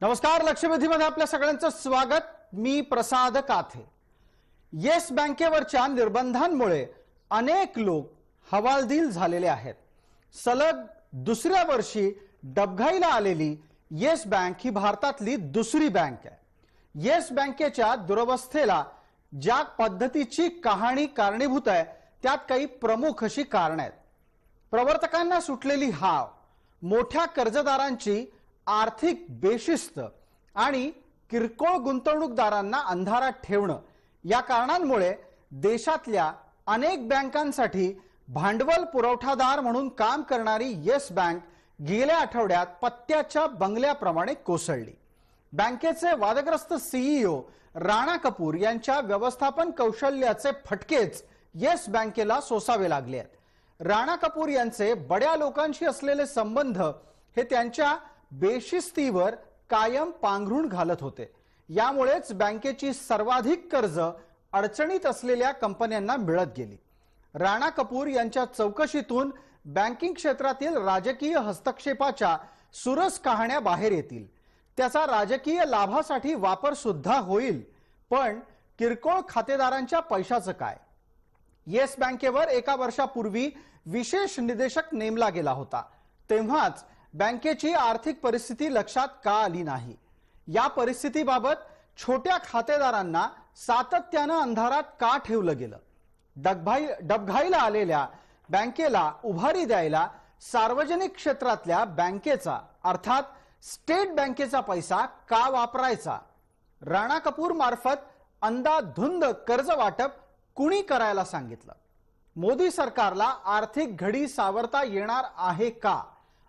नमस्कार, लक्षवेधीमध्ये आपल्या सगळ्यांचं स्वागत। मी प्रसाद काथे। येस बँकेवरच्या निर्बंधांमुळे अनेक लोक हवालदिल झालेले आहेत। सलग दुसऱ्या वर्षी डबघाईला आलेली येस बँक ही भारतातली दुसरी बँक आहे। येस बँकेच्या दुरवस्थेला ज्या पद्धतीची कहाणी कारणीभूत आहे त्यात काही प्रमुख अशी कारणे आहेत। प्रवर्तकांना सुटलेली हाव, मोठ्या कर्जदारांची आर्थिक बेशिस्त आणि किरकोळ गुंतवणूकदारांना अंधारात ठेवणं या कारणांमुळे देशातल्या अनेक बँकांसाठी भांडवल पुरवठादार म्हणून काम करणारी येस बँक गेल्या आठवड्यात पत्त्याच्या बंगल्याप्रमाणे कोसळली। बँकेचे वादग्रस्त सीईओ राणा कपूर यांच्या व्यवस्थापन कौशल्याचे फटकेच येस बँकेला सोसावे लागले आहेत। राणा कपूर यांचे बड्या लोकांशी असलेले संबंध हे त्यांच्या बेशिस्तीवर कायम पांघरून घालत होते। यामुळेच बँकेची सर्वाधिक कर्ज अडचणीत असलेल्या कंपन्यांना मिळत गेली। राणा कपूर यांच्या चौकशीतून बँकिंग क्षेत्रातील राजकीय हस्तक्षेपाच्या सुरस कहाण्या बाहेर येतील। त्याचा राजकीय लाभासाठी वापर सुद्धा होईल, पण किरकोळ खातेदारांच्या पैशाचं काय? येस बँकेवर एका वर्षापूर्वी विशेष निदेशक नेमला गेला होता, तेव्हाच बँकेची आर्थिक परिस्थिती लक्षात का आली नाही? या परिस्थितीबाबत छोट्या खातेदारांना सातत्याने अंधारात का ठेवलं गेलं? डबघाईला आलेल्या बँकेला उभारी द्यायला सार्वजनिक क्षेत्रातल्या बँकेचा अर्थात स्टेट बँकेचा पैसा का वापरायचा? राणा कपूर मार्फत अंधाधुंद कर्ज वाटप कुणी करायला सांगितलं? मोदी सरकारला आर्थिक घडी सावरता येणार आहे का?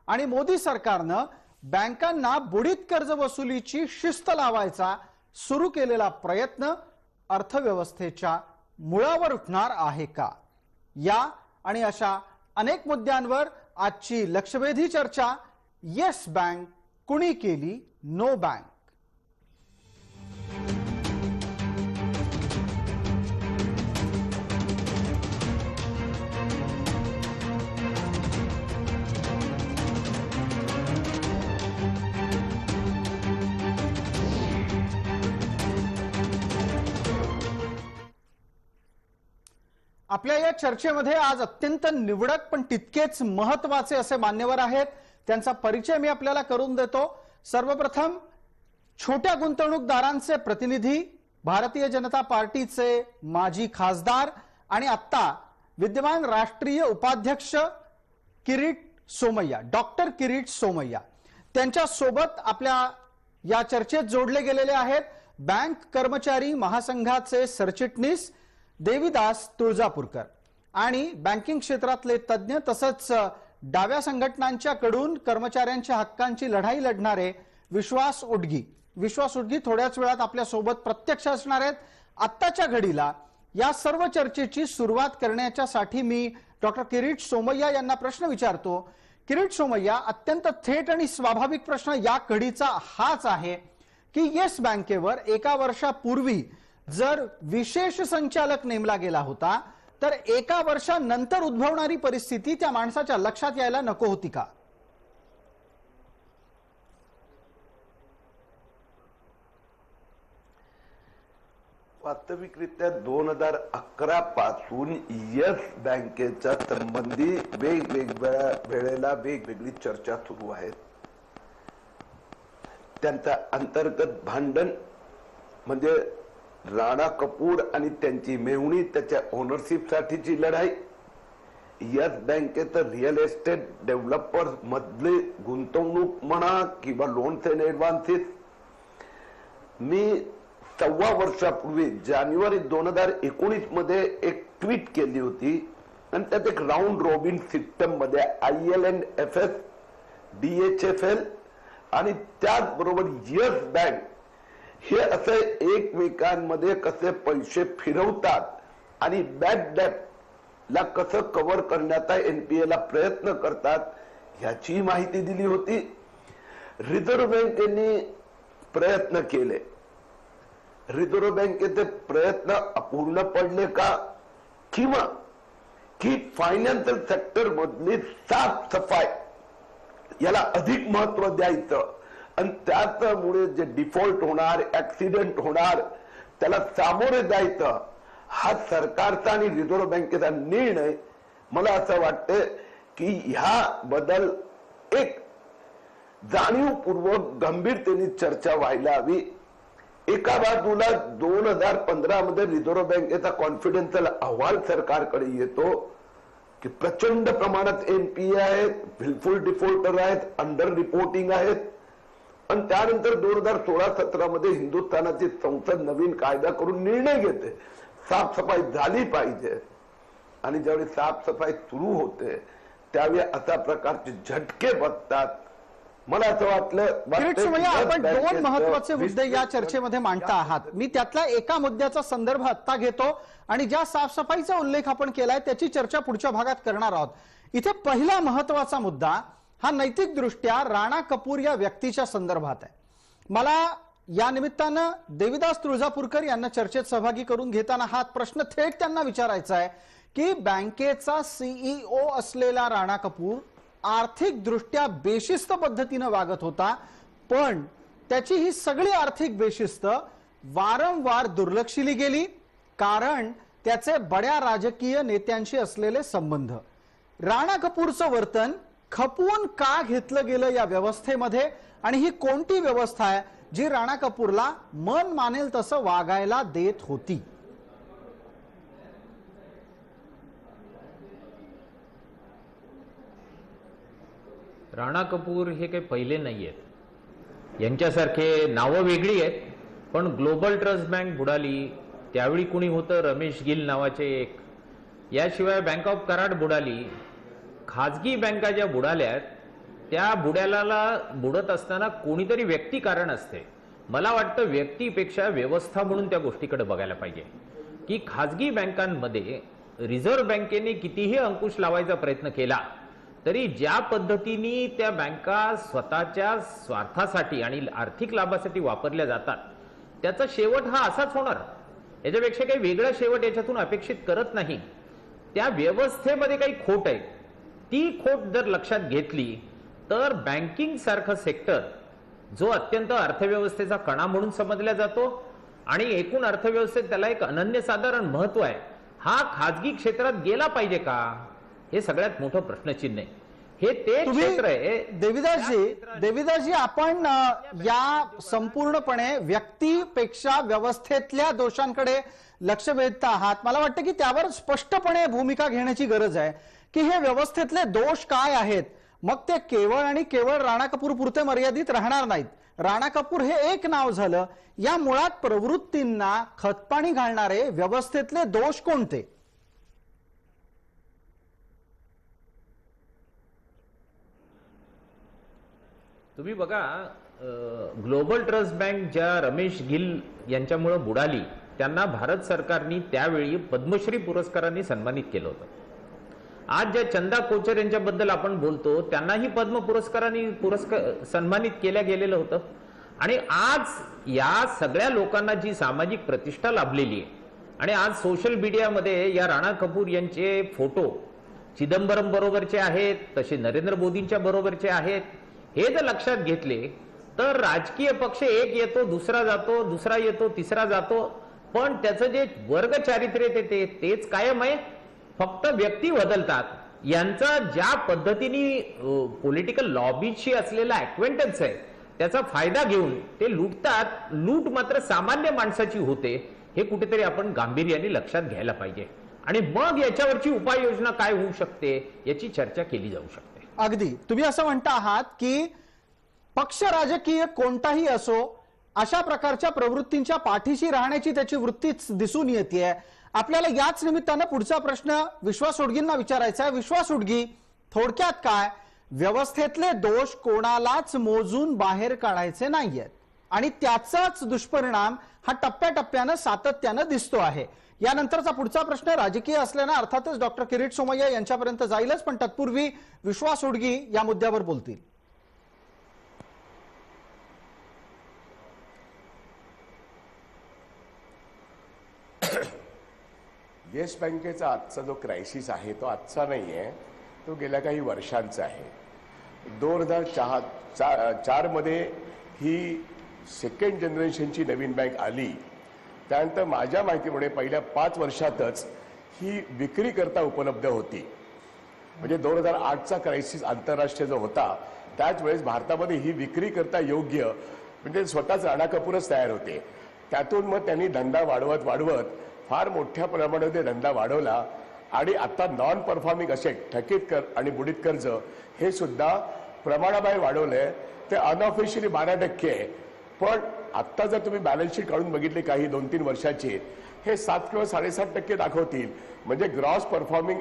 आणि मोदी सरकारनं बँकांना बुडीत कर्ज वसुलीची शिस्त लावायचा सुरू केलेला प्रयत्न अर्थव्यवस्थेच्या मुळावर उठणार आहे का? या आणि अशा अनेक मुद्द्यांवर आजची लक्षवेधी चर्चा। येस बँक कुणी केली नो बँक? आपल्या या चर्चेमध्ये आज अत्यंत निवडक पण तितकेच महत्त्वाचे असे मान्यवर आहेत। त्यांचा परिचय मी आपल्याला करून देतो। सर्वप्रथम छोट्या गुंतवणूकदारांचे प्रतिनिधी, भारतीय जनता पार्टीचे माजी खासदार आणि आता विद्यमान राष्ट्रीय उपाध्यक्ष किरीट सोमय्या, डॉक्टर किरीट सोमय्या, त्यांच्या सोबत आपल्या या चर्चेत जोडले गेलेले आहेत बँक कर्मचारी महासंघाचे सरचिटणीस देवीदास तुळजापूरकर आणि बँकिंग क्षेत्रातले तज्ञ तसंच डाव्या संघटनांच्याकडून कर्मचाऱ्यांच्या हक्कांची लढाई लढणारे विश्वास उडगी थोड्याच वेळात आपल्या सोबत प्रत्यक्ष असणार आहेत। आत्ताच्या घडीला या सर्व चर्चेची सुरुवात करण्यासाठी मी डॉक्टर किरीट सोमय्या यांना प्रश्न विचारतो। किरीट सोमय्या, अत्यंत थेट आणि स्वाभाविक प्रश्न या घडीचा हाच आहे की येस बँकेवर एका वर्षापूर्वी जर विशेष संचालक नेमला गेला होता तर एका वर्षानंतर उद्भवणारी परिस्थिती त्या माणसाच्या लक्षात यायला नको होती का? वास्तविकरित्या 2011 पासून येस बँकेच्या संबंधी वेगवेगळ्या वेळेला वेगवेगळी चर्चा सुरू आहे। त्यांचा अंतर्गत भांडण म्हणजे राणा कपूर आणि त्यांची मेहुणी, त्याच्या ओनरशिप साठीची लढाई, येस बँकेचं रिअल एस्टेट डेव्हलपर मधले गुंतवणूक म्हणा किंवा लोन्स अँड ऍडव्हान्सेस। मी 1.25 वर्षापूर्वी जानेवारी 2019 मध्ये एक ट्वीट केली होती आणि त्यात एक राऊंड रॉबिन सिस्टम मध्ये IL&FS, DHFL आणि त्याचबरोबर येस बँक हे असे एकमेकांमध्ये कसे पैसे फिरवतात आणि बॅड डेट ला कसं कव्हर करण्याचा NPA ला प्रयत्न करतात ह्याची माहिती दिली होती। रिझर्व्ह बँकेने प्रयत्न केले। रिझर्व्ह बँकेचे प्रयत्न अपूर्ण पडले का, किंवा की फायनान्शियल सेक्टर मधली साफ सफाई याला अधिक महत्व द्यायचं आणि त्यामुळे जे डिफॉल्ट होणार, ऍक्सिडेंट होणार, त्याला सामोरे जायचं हा सरकारचा आणि रिझर्व्ह बँकेचा निर्णय. मला असं वाटतं की ह्या बद्दल एक जाणीवपूर्वक गंभीरतेने चर्चा व्हायला हवी. एका बाजूला 2015 मध्ये रिझर्व्ह बँकेचा कॉन्फिडन्शियल अहवाल सरकारकडे येतो की प्रचंड प्रमाणात एनपीए आहेत, विलफुल डिफॉल्टर आहेत, अंडर रिपोर्टिंग आहेत. आणि त्यानंतर 2016-17 मध्ये हिंदुस्थानाची संसद नवीन कायदा करून निर्णय घेते साफसफाई झाली पाहिजे. आणि ज्यावेळी साफसफाई सुरू होते त्यावेळी अशा प्रकारचे झटके बसतात. मला असं किरीट सोमय्या, आपण दोन वाटलं महत्वाचे मुद्दे या चर्चेमध्ये मांडता आहात. मी त्यातला एका मुद्द्याचा संदर्भ आत्ता घेतो आणि ज्या साफसफाईचा उल्लेख आपण केलाय त्याची चर्चा पुढच्या भागात करणार आहोत. इथे पहिला महत्वाचा मुद्दा हा नैतिक दृष्ट्या राणा कपूर या व्यक्तीच्या संदर्भात आहे. मला या निमित्तानं देविदास तुळजापूरकर यांना चर्चेत सहभागी करून घेताना हा प्रश्न थेट त्यांना विचारायचा आहे की बँकेचा सीईओ असलेला राणा कपूर आर्थिक दृष्ट्या बेशिस्त पद्धतीने वागत होता, पण त्याची ही सगळी आर्थिक बेशिस्त वारंवार दुर्लक्षिली गेली कारण त्याचे बड्या राजकीय नेत्यांशी असलेले संबंध. राणा कपूरचं वर्तन खपवून का घेतलं गेलं या व्यवस्थेमध्ये आणि ही कोणती व्यवस्था आहे जी राणा कपूरला मन मानेल तसं वागायला देत होती? राणा कपूर हे काही पहिले नाही आहेत. यांच्यासारखे नावं वेगळी आहेत, पण ग्लोबल ट्रस्ट बँक बुडाली त्यावेळी कुणी होतं, रमेश गिल नावाचे एक. याशिवाय बँक ऑफ कराड बुडाली. खाजगी बँका ज्या बुडाल्यात त्या बुडत असताना कोणीतरी व्यक्ती कारण असते. मला वाटतं व्यक्तीपेक्षा व्यवस्था म्हणून त्या गोष्टीकडे बघायला पाहिजे की खाजगी बँकांमध्ये रिझर्व्ह बँकेने कितीही अंकुश लावायचा प्रयत्न केला तरी ज्या पद्धतीने त्या बँका स्वतःच्या स्वार्थासाठी आणि आर्थिक लाभासाठी वापरल्या जातात त्याचा शेवट हा असाच होणार. याच्यापेक्षा काही वेगळा शेवट याच्यातून अपेक्षित करत नाही. त्या व्यवस्थेमध्ये काही खोट आहे. ती खोट जर लक्षात घेतली तर बँकिंग सारखा सेक्टर जो अत्यंत अर्थव्यवस्थेचा कणा म्हणून समजला जातो आणि एकूण अर्थव्यवस्थेत त्याला एक अनन्यसाधारण महत्व आहे, हा खाजगी क्षेत्रात गेला पाहिजे का? हे सगळ्यात मोठं प्रश्नचिन्ह आहे. हे ते क्षेत्र आहे. देविदासजी, आपण या संपूर्णपणे व्यक्तीपेक्षा व्यवस्थेतल्या दोषांकडे लक्ष वेधता आहात. मला वाटतं की त्यावर स्पष्टपणे भूमिका घेण्याची गरज आहे की हे व्यवस्थेतले दोष काय आहेत. मग ते केवळ आणि केवळ राणा कपूर पुरते मर्यादित राहणार नाहीत. राणा कपूर हे एक नाव झालं. या मुळात प्रवृत्तींना खतपाणी घालणारे व्यवस्थेतले दोष कोणते? तुम्ही बघा, ग्लोबल ट्रस्ट बँक ज्या रमेश गिल यांच्यामुळे बुडाली त्यांना भारत सरकारने त्यावेळी पद्मश्री पुरस्कारांनी सन्मानित केलं होतं. आज ज्या चंदा कोचर यांच्याबद्दल आपण बोलतो त्यांनाही पद्म पुरस्कारांनी सन्मानित केल्या गेलेलं होतं. आणि आज या सगळ्या लोकांना जी सामाजिक प्रतिष्ठा लाभलेली आहे आणि आज सोशल मीडियामध्ये या राणा कपूर यांचे फोटो चिदंबरम बरोबरचे आहेत, तसे नरेंद्र मोदींच्या बरोबरचे आहेत. हे जर लक्षात घेतले तर राजकीय पक्ष एक येतो, दुसरा जातो, दुसरा येतो, तिसरा जातो, पण त्याचं जे वर्ग चारित्र्य तेच कायम आहे. फक्त व्यक्ती बदलतात. यांचा ज्या पद्धतीने पॉलिटिकल लॉबीशी असलेला अक्वेंटन्स आहे त्याचा फायदा घेऊन ते लुटतात. लूट मात्र सामान्य माणसाची होते. हे कुठेतरी आपण गांभीर्याने लक्षात घ्यायला पाहिजे आणि मग याच्यावरची उपाययोजना काय होऊ शकते याची चर्चा केली जाऊ शकते. अगदी तुम्ही असं म्हणता आहात की पक्ष राजकीय कोणताही असो अशा प्रकारच्या प्रवृत्तींच्या पाठीशी राहण्याची त्याची वृत्तीच दिसून येते. आपल्याला याच निमित्तानं पुढचा प्रश्न विश्वास उडगींना विचारायचा आहे. विश्वास उडगी, थोडक्यात काय, व्यवस्थेतले दोष कोणालाच मोजून बाहेर काढायचे नाहीयेत आणि त्याचाच दुष्परिणाम हा टप्प्याटप्प्यानं सातत्यानं दिसतो आहे. यानंतरचा पुढचा प्रश्न राजकीय असल्यानं अर्थातच डॉक्टर किरीट सोमय्या यांच्यापर्यंत जाईलच, पण तत्पूर्वी विश्वास उडगी या मुद्द्यावर बोलतील. येस बँकेचा आजचा जो क्रायसिस आहे तो आजचा नाही आहे, तो गेल्या काही वर्षांचा आहे. 2004 मध्ये ही सेकंड जनरेशनची नवीन बँक आली त्यानंतर माझ्या माहितीमुळे पहिल्या 5 वर्षातच ही विक्री करता उपलब्ध होती. म्हणजे 2008चा क्रायसिस आंतरराष्ट्रीय जो होता त्याच वेळेस भारतामध्ये ही विक्री करता योग्य म्हणजे स्वतःच राणा कपूरच तयार होते. त्यातून मग त्यांनी धंदा वाढवत फार मोठ्या प्रमाणामध्ये धंदा वाढवला आणि आता नॉन परफॉर्मिंग असेट थकीत कर आणि बुडीत कर्ज हे सुद्धा प्रमाणाबाहेर वाढवलंय. ते अनऑफिशियली 12% आहे. पण आत्ता जर तुम्ही बॅलन्स शीट काढून बघितले काही 2-3 वर्षाची हे 7 किंवा 7.5% दाखवतील. म्हणजे ग्रॉस परफॉर्मिंग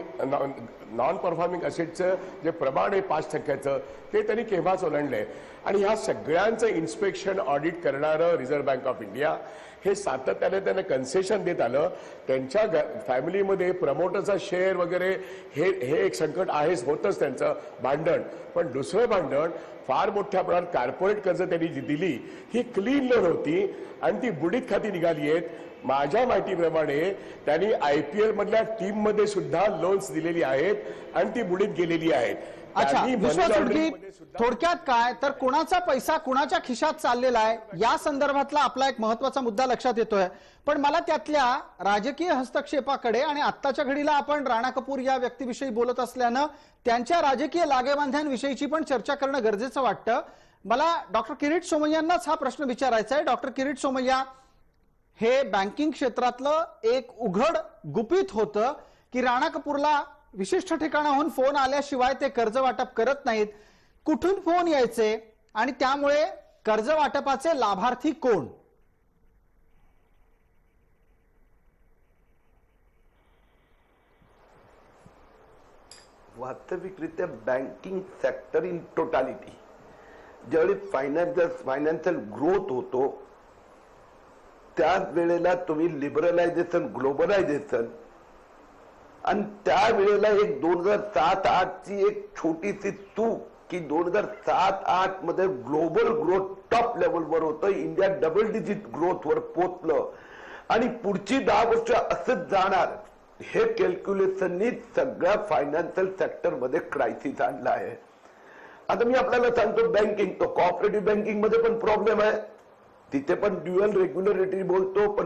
नॉन परफॉर्मिंग असेटचं जे प्रमाण आहे 5%चं ते त्यांनी केव्हाच ओलांडलंय. आणि ह्या सगळ्यांचं इन्स्पेक्शन ऑडिट करणारं रिझर्व्ह बँक ऑफ इंडिया हे सातत्याने त्यांना कन्सेशन देत आलं. त्यांच्या फॅमिलीमध्ये प्रमोटरचा शेअर वगैरे हे एक संकट आहेच, होतच त्यांचं भांडण. पण दुसरं भांडण फार मोठ्या प्रमाणात कॉर्पोरेट कर्ज त्यांनी जी दिली ही क्लीन लोन होती आणि ती बुडीत खाती निघाली आहेत. माझ्या माहितीप्रमाणे त्यांनी IPL मधल्या टीम मध्ये सुद्धा लोन्स दिलेली आहेत आणि ती बुडीत गेलेली आहेत. अच्छा, विश्वास उडगी, थोडक्यात काय तर कोणाचा पैसा कुणाच्या खिशात चाललेला आहे या संदर्भातला आपला एक महत्वाचा मुद्दा लक्षात येतोय. पण मला त्यातल्या राजकीय हस्तक्षेपाकडे आणि आत्ताच्या घडीला आपण राणा कपूर या व्यक्तीविषयी बोलत असल्यानं त्यांच्या राजकीय लागेबांध्यांविषयीची पण चर्चा करणं गरजेचं वाटतं. मला डॉक्टर किरीट सोमय्यांनाच हा प्रश्न विचारायचा आहे. डॉक्टर किरीट सोमय्या, हे बँकिंग क्षेत्रातलं एक उघड गुपित होतं की राणा कपूरला विशिष्ट ठिकाणाहून फोन आल्याशिवाय ते कर्ज वाटप करत नाहीत. कुठून फोन यायचे आणि त्यामुळे कर्ज वाटपाचे लाभार्थी कोण? वास्तविकरित्या बँकिंग सेक्टर इन टोटॅलिटी ज्यावेळी फायनान्शियल ग्रोथ होतो त्याच वेळेला तुम्ही लिबरलायझेशन, ग्लोबलायझेशन आणि त्यावेळेला एक 2007-8 ची एक छोटीशी चूक की 2007-8 मध्ये ग्लोबल ग्रोथ टॉप लेवलवर होतं. इंडिया डबल डिजिट ग्रोथ वर पोहोचलं आणि पुढची 10 वर्ष असंच जाणार हे कॅल्क्युलेशननी सगळ्या फायनान्शियल सेक्टर मध्ये क्रायसिस आणला आहे. आता मी आपल्याला सांगतो बँकिंग, तो कोऑपरेटिव्ह बँकिंग मध्ये पण प्रॉब्लेम आहे. तिथे पण ड्युअल रेग्युलरिटी बोलतो. पण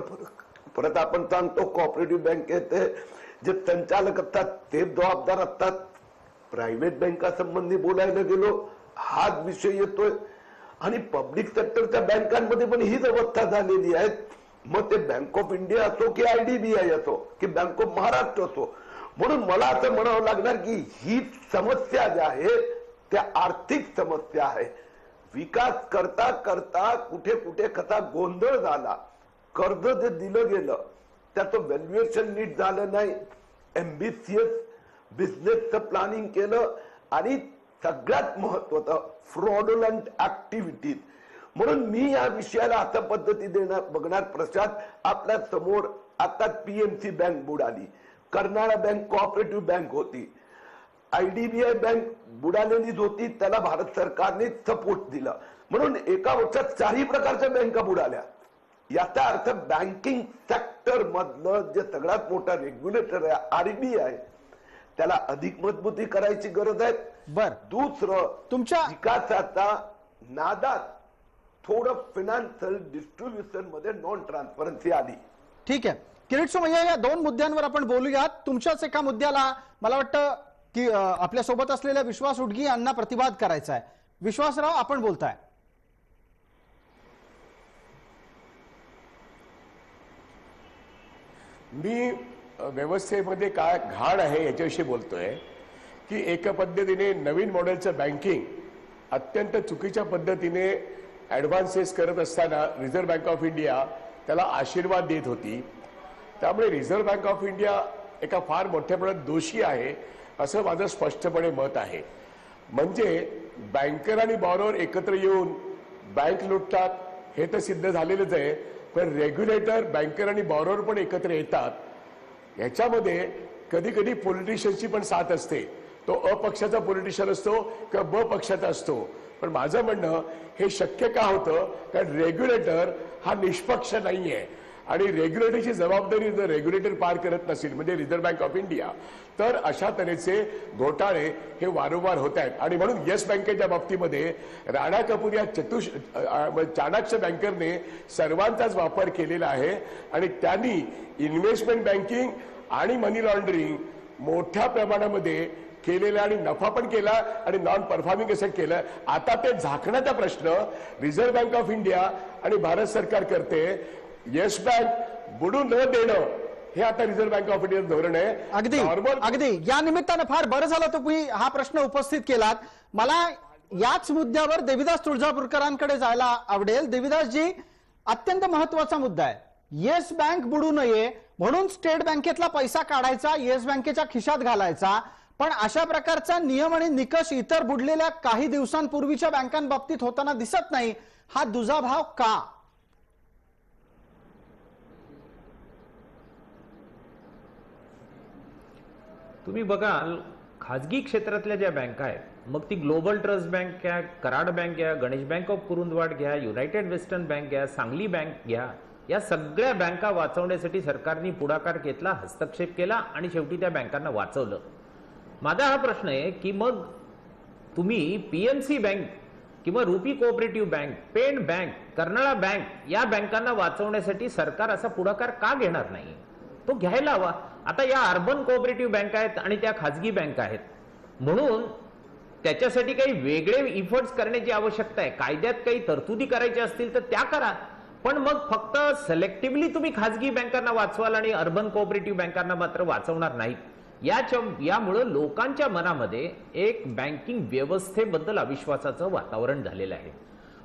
परत आपण सांगतो कोऑपरेटिव्ह बँकेत जे संचालक असतात ते जबाबदार असतात. प्रायव्हेट बँका संबंधी बोलायला गेलो हाच विषय येतोय. आणि पब्लिक सेक्टरच्या बँकांमध्ये पण हीच अवस्था झालेली आहे. मग ते बँक ऑफ इंडिया असो की IDBI असो की बँक ऑफ महाराष्ट्र असो. म्हणून मला असं म्हणावं लागणार की ही समस्या जी आहे त्या आर्थिक समस्या आहे. विकास करता करता कुठे कुठे कसा गोंधळ झाला. कर्ज जे दिलं गेलं त्याचं व्हॅल्युएशन नीट झालं नाही. एम्बिशियस बिझनेसचं प्लॅनिंग केलं आणि सगळ्यात महत्वाचं फ्रॉडुलंट ऍक्टिव्हिटीज. म्हणून मी या विषयाला अशा पद्धती बघणार. प्रसाद, आपल्या समोर आता PNC बँक बुडाली, कर्नाळा बँक कोऑपरेटिव्ह बँक होती, IDBI बँक बुडालेलीच होती, त्याला भारत सरकारने सपोर्ट दिला. म्हणून एका वर्षात 4ही प्रकारच्या बँका बुडाल्या. याचा अर्थ बँकिंग सेक्टर मधलं जे सगळ्यात मोठा रेग्युलेटर आहे RBI त्याला अधिक मजबूती करायची गरज आहे. बर, दुसरं तुमच्या विकासाचा नादात थोडं फायनान्शियल डिस्ट्रीब्युशन मध्ये नॉन ट्रान्सपरन्सी आली. ठीक आहे किरीट सोमय्या, या 2 मुद्द्यांवर आपण बोलूयात. तुमच्याच एका मुद्द्याला मला वाटतं की आपल्या सोबत असलेल्या विश्वास उडगी यांना प्रतिवाद करायचा आहे. विश्वासराव, आपण बोलताय. मी व्यवस्थेमध्ये काय घाण आहे याच्याविषयी बोलतोय की एका पद्धतीने नवीन मॉडेलचं बँकिंग अत्यंत चुकीच्या पद्धतीने ॲडव्हान्सेस करत असताना रिझर्व्ह बँक ऑफ इंडिया त्याला आशीर्वाद देत होती. त्यामुळे रिझर्व्ह बँक ऑफ इंडिया एका फार मोठ्या प्रमाणात दोषी आहे असं माझं स्पष्टपणे मत आहे. म्हणजे बँकर आणि बॉरोवर एकत्र येऊन बँक लुटतात हे तर सिद्ध झालेलंच आहे. पण रेग्युलेटर, बँकर आणि बॉरोवर पण एकत्र येतात. याच्यामध्ये कधी कधी पॉलिटिशियनची पण साथ असते. तो अपक्षाचा पॉलिटिशियन असतो किंवा ब पक्षाचा असतो. पण माझं म्हणणं हे शक्य का होतं कारण रेग्युलेटर हा निष्पक्ष नाहीये. आणि रेग्युलेटरची जबाबदारी जर रेग्युलेटर पार करत नसेल म्हणजे रिझर्व्ह बँक ऑफ इंडिया, तर अशा तऱ्हेचे घोटाळे हे वारंवार होत आहेत. आणि म्हणून येस बँकेच्या बाबतीमध्ये राणा कपूर या चाणाक्ष बँकरने सर्वांचाच वापर केलेला आहे आणि त्यांनी इन्व्हेस्टमेंट बँकिंग आणि मनी लॉन्ड्रिंग मोठ्या प्रमाणामध्ये केलेला आणि नफा पण केला आणि नॉन परफॉर्मिंग एसेट केलं. आता ते झाकण्याचा प्रश्न रिझर्व्ह बँक ऑफ इंडिया आणि भारत सरकार करते. येस बँक बुडू न देणं हे आता रिझर्व्ह बँक ऑफ इंडियाचं धोरण आहे. अगदी या निमित्तानं फार बरं झालं तुम्ही हा प्रश्न उपस्थित केलात. मला याच मुद्द्यावर देविदास तुळजापूरकरांकडे जायला आवडेल. देविदासजी, अत्यंत महत्वाचा मुद्दा आहे. येस बँक बुडू नये म्हणून स्टेट बँकेतला पैसा काढायचा, येस बँकेच्या खिशात घालायचा. पण अशा प्रकारचा नियम आणि निकष इतर बुडलेल्या काही दिवसांपूर्वीच्या बँकांबाबतीत होताना दिसत नाही. हा दुजाभाव का? तुम्ही बघाल खाजगी क्षेत्रातल्या ज्या बँका आहेत, मग ती ग्लोबल ट्रस्ट बँक घ्या, कराड बँक घ्या, गणेश बँक ऑफ कुरुंदवाड घ्या, युनायटेड वेस्टर्न बँक घ्या, सांगली बँक घ्या, या सगळ्या बँका वाचवण्यासाठी सरकारने पुढाकार घेतला, हस्तक्षेप केला आणि शेवटी त्या बँकांना वाचवलं. माझा हा प्रश्न आहे की मग तुम्ही पीएनसी बँक किंवा रुपी कोऑपरेटिव्ह बँक, पेंट बँक, कर्नाळा बँक या बँकांना वाचवण्यासाठी सरकार असा पुढाकार का घेणार नाही? तो घ्यायला हवा. आता या अर्बन कोऑपरेटिव्ह बँक आहेत आणि त्या खाजगी बँक आहेत, म्हणून त्याच्यासाठी काही वेगळे इफर्ट्स करण्याची आवश्यकता आहे. कायद्यात काही तरतुदी करायच्या असतील तर त्या करा, पण मग फक्त सिलेक्टिव्हली तुम्ही खाजगी बँकांना वाचवाल आणि अर्बन कोऑपरेटिव्ह बँकांना मात्र वाचवणार नाहीत. यामुळे लोकांच्या मनामध्ये एक बँकिंग व्यवस्थेबद्दल अविश्वासाचं वातावरण झालेलं आहे.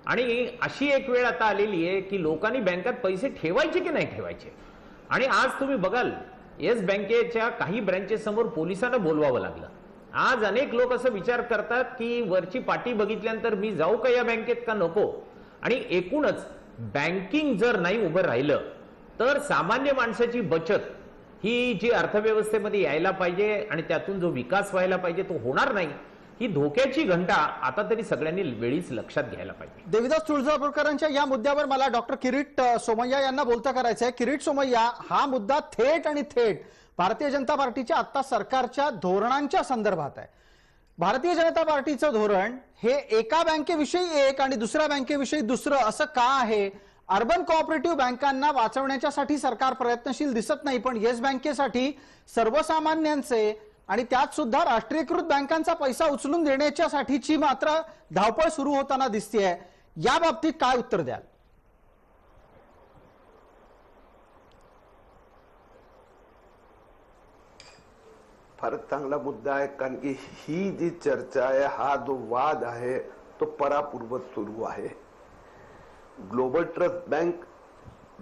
आणि अशी एक वेळ आता आलेली आहे की लोकांनी बँकात पैसे ठेवायचे की नाही ठेवायचे. आणि आज तुम्ही बघाल येस बँकेच्या काही ब्रँचेस समोर पोलिसांना बोलवावं लागलं. आज अनेक लोक असं विचार करतात की वरची पाटी बघितल्यानंतर मी जाऊ का या बँकेत का नको. आणि एकूणच बँकिंग जर नाही उभं राहिलं तर सामान्य माणसाची बचत ही जी अर्थव्यवस्थेमध्ये यायला पाहिजे आणि त्यातून जो विकास व्हायला पाहिजे तो होणार नाही. ही धोक्याची घंटा आता तरी सगळ्यांनी वेळीच लक्षात घ्यायला पाहिजे. देविदास तुळजापूरकरांच्या या मुद्द्यावर मला डॉक्टर किरीट सोमय्या यांना बोलता करायचं आहे. किरीट सोमय्या, हा मुद्दा थेट भारतीय जनता पार्टीच्या आता सरकारच्या धोरणांच्या संदर्भात आहे. भारतीय जनता पार्टीचं धोरण हे एका बँकेविषयी एक आणि दुसऱ्या बँकेविषयी दुसरं असं का आहे? अर्बन कोऑपरेटिव्ह बँकांना वाचवण्यासाठी सरकार प्रयत्नशील दिसत नाही, पण येस बँकेसाठी सर्वसामान्यांचे आणि त्यात सुद्धा राष्ट्रीयकृत बँकांचा पैसा उचलून देण्याच्यासाठीची मात्र धावपळ सुरू होताना दिसतेय. या बाबतीत काय उत्तर द्याल? फारच चांगला मुद्दा आहे, कारण की ही जी चर्चा आहे, हा जो वाद आहे तो परापूर्वत सुरू आहे. ग्लोबल ट्रस्ट बँक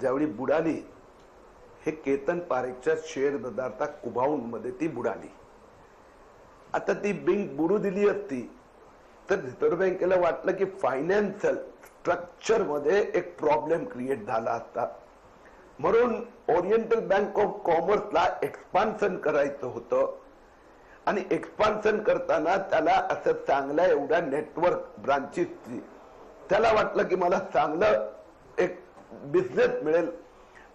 ज्यावेळी बुडाली, हे केतन पारेखच्या शेअर बाजारात कुभाऊन मध्ये ती बुडाली. आता ती बँक बुडू दिली असती तर रिझर्व्ह बँकेला वाटलं की फायनान्शियल स्ट्रक्चर मध्ये एक प्रॉब्लेम क्रिएट झाला असता, म्हणून ओरिएंटल बँक ऑफ कॉमर्सला एक्सपान्शन करायचं होतं. आणि एक्सपान्शन करताना त्याला असं चांगल्या एवढ्या नेटवर्क ब्रांचेसची त्याला वाटलं की मला चांगलं एक बिझनेस मिळेल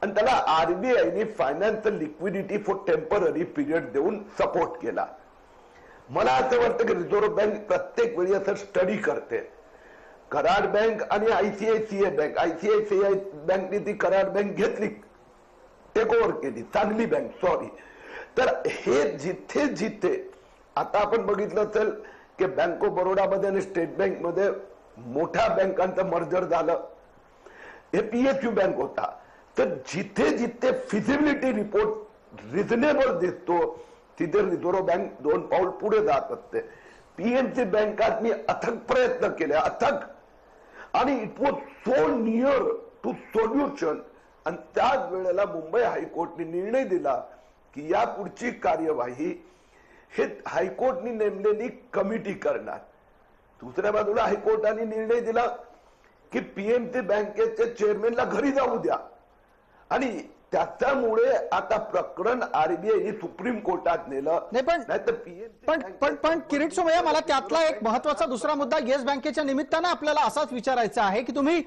आणि त्याला आरबीआयने financial liquidity for temporary period देऊन सपोर्ट केला. मला असं वाटतं की रिझर्व्ह बँक प्रत्येक वेळी असं स्टडी करते. कराड बँक आणि आयसीआयसीआय बँकने ती कराड बँक घेतली, टेक ओव्हर केली, चांगली बँक सॉरी. तर हे जिथे जिथे आता आपण बघितलं असेल की बँक ऑफ बरोडामध्ये आणि स्टेट बँक मध्ये मोठ्या बँकांचं मर्जर झालं, हे पीएसयू बँक होता. तर जिथे जिथे फिजिबिलिटी रिपोर्ट रिझनेबल दिसतो तिथे रिझर्व्ह बँक 2 पाऊल पुढे जात असते. पीएमसी बँकात मी अथक प्रयत्न केले, अथक, आणि it was so near to solution. आणि त्याच वेळेला मुंबई हायकोर्टने निर्णय दिला की या पुढची कार्यवाही हे हायकोर्टने नेमलेली कमिटी करणार. दुसऱ्या बाजूला हायकोर्टाने निर्णय दिला की पीएमसी बँकेचे चेअरमॅनला घरी जाऊ द्या. आणि त्याच्यामुळे आता प्रकरण आरबीआयने सुप्रीम कोर्टात नेलं. पण किरीट सोमय्या, मला त्यातला एक महत्वाचा दुसरा मुद्दा येस बँकेच्या निमित्तानं आपल्याला असाच विचारायचा आहे की तुम्ही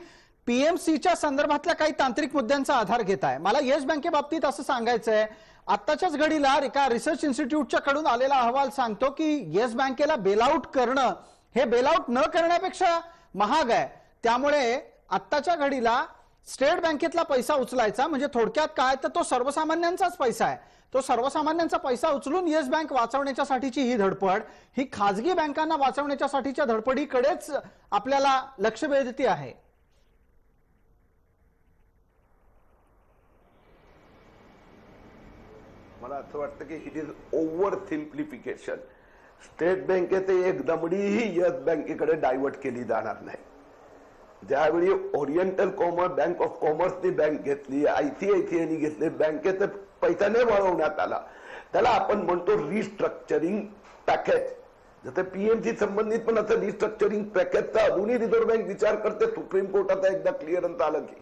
पीएमसीच्या संदर्भातल्या काही तांत्रिक मुद्द्यांचा आधार घेत आहे. मला येस बँके बाबतीत असं सांगायचं आहे, आत्ताच्याच घडीला एका रिसर्च इन्स्टिट्यूटच्या कडून आलेला अहवाल सांगतो की येस बँकेला बेलआउट करणं हे बेलआउट न करण्यापेक्षा महाग आहे. त्यामुळे आत्ताच्या घडीला स्टेट बँकेतला पैसा उचलायचा म्हणजे थोडक्यात काय तर तो सर्वसामान्यांचाच पैसा आहे. तो सर्वसामान्यांचा पैसा उचलून येस बँक वाचवण्याच्यासाठीची ही धडपड ही खाजगी बँकांना वाचवण्याच्यासाठीच्या धडपडीकडेच आपल्याला लक्ष वेधती आहे. मला असं वाटतं की it is over simplification. State बँकेत एक दमडीही येस बँकेकडे डायव्हर्ट केली जाणार नाही. ज्यावेळी ओरिएंटल कॉमर्स बँक ऑफ कॉमर्सनी बँक घेतली, आयसीआयसीआयनी घेतली, बँकेचा पैसा नाही वळवण्यात आला, त्याला आपण म्हणतो रिस्ट्रक्चरिंग पॅकेज. जसं पीएमसी संबंधित पण असं रिस्ट्रक्चरिंग पॅकेजचा अजूनही रिझर्व्ह बँक विचार करते. सुप्रीम कोर्टाचा एकदा क्लिअरन्स आलं की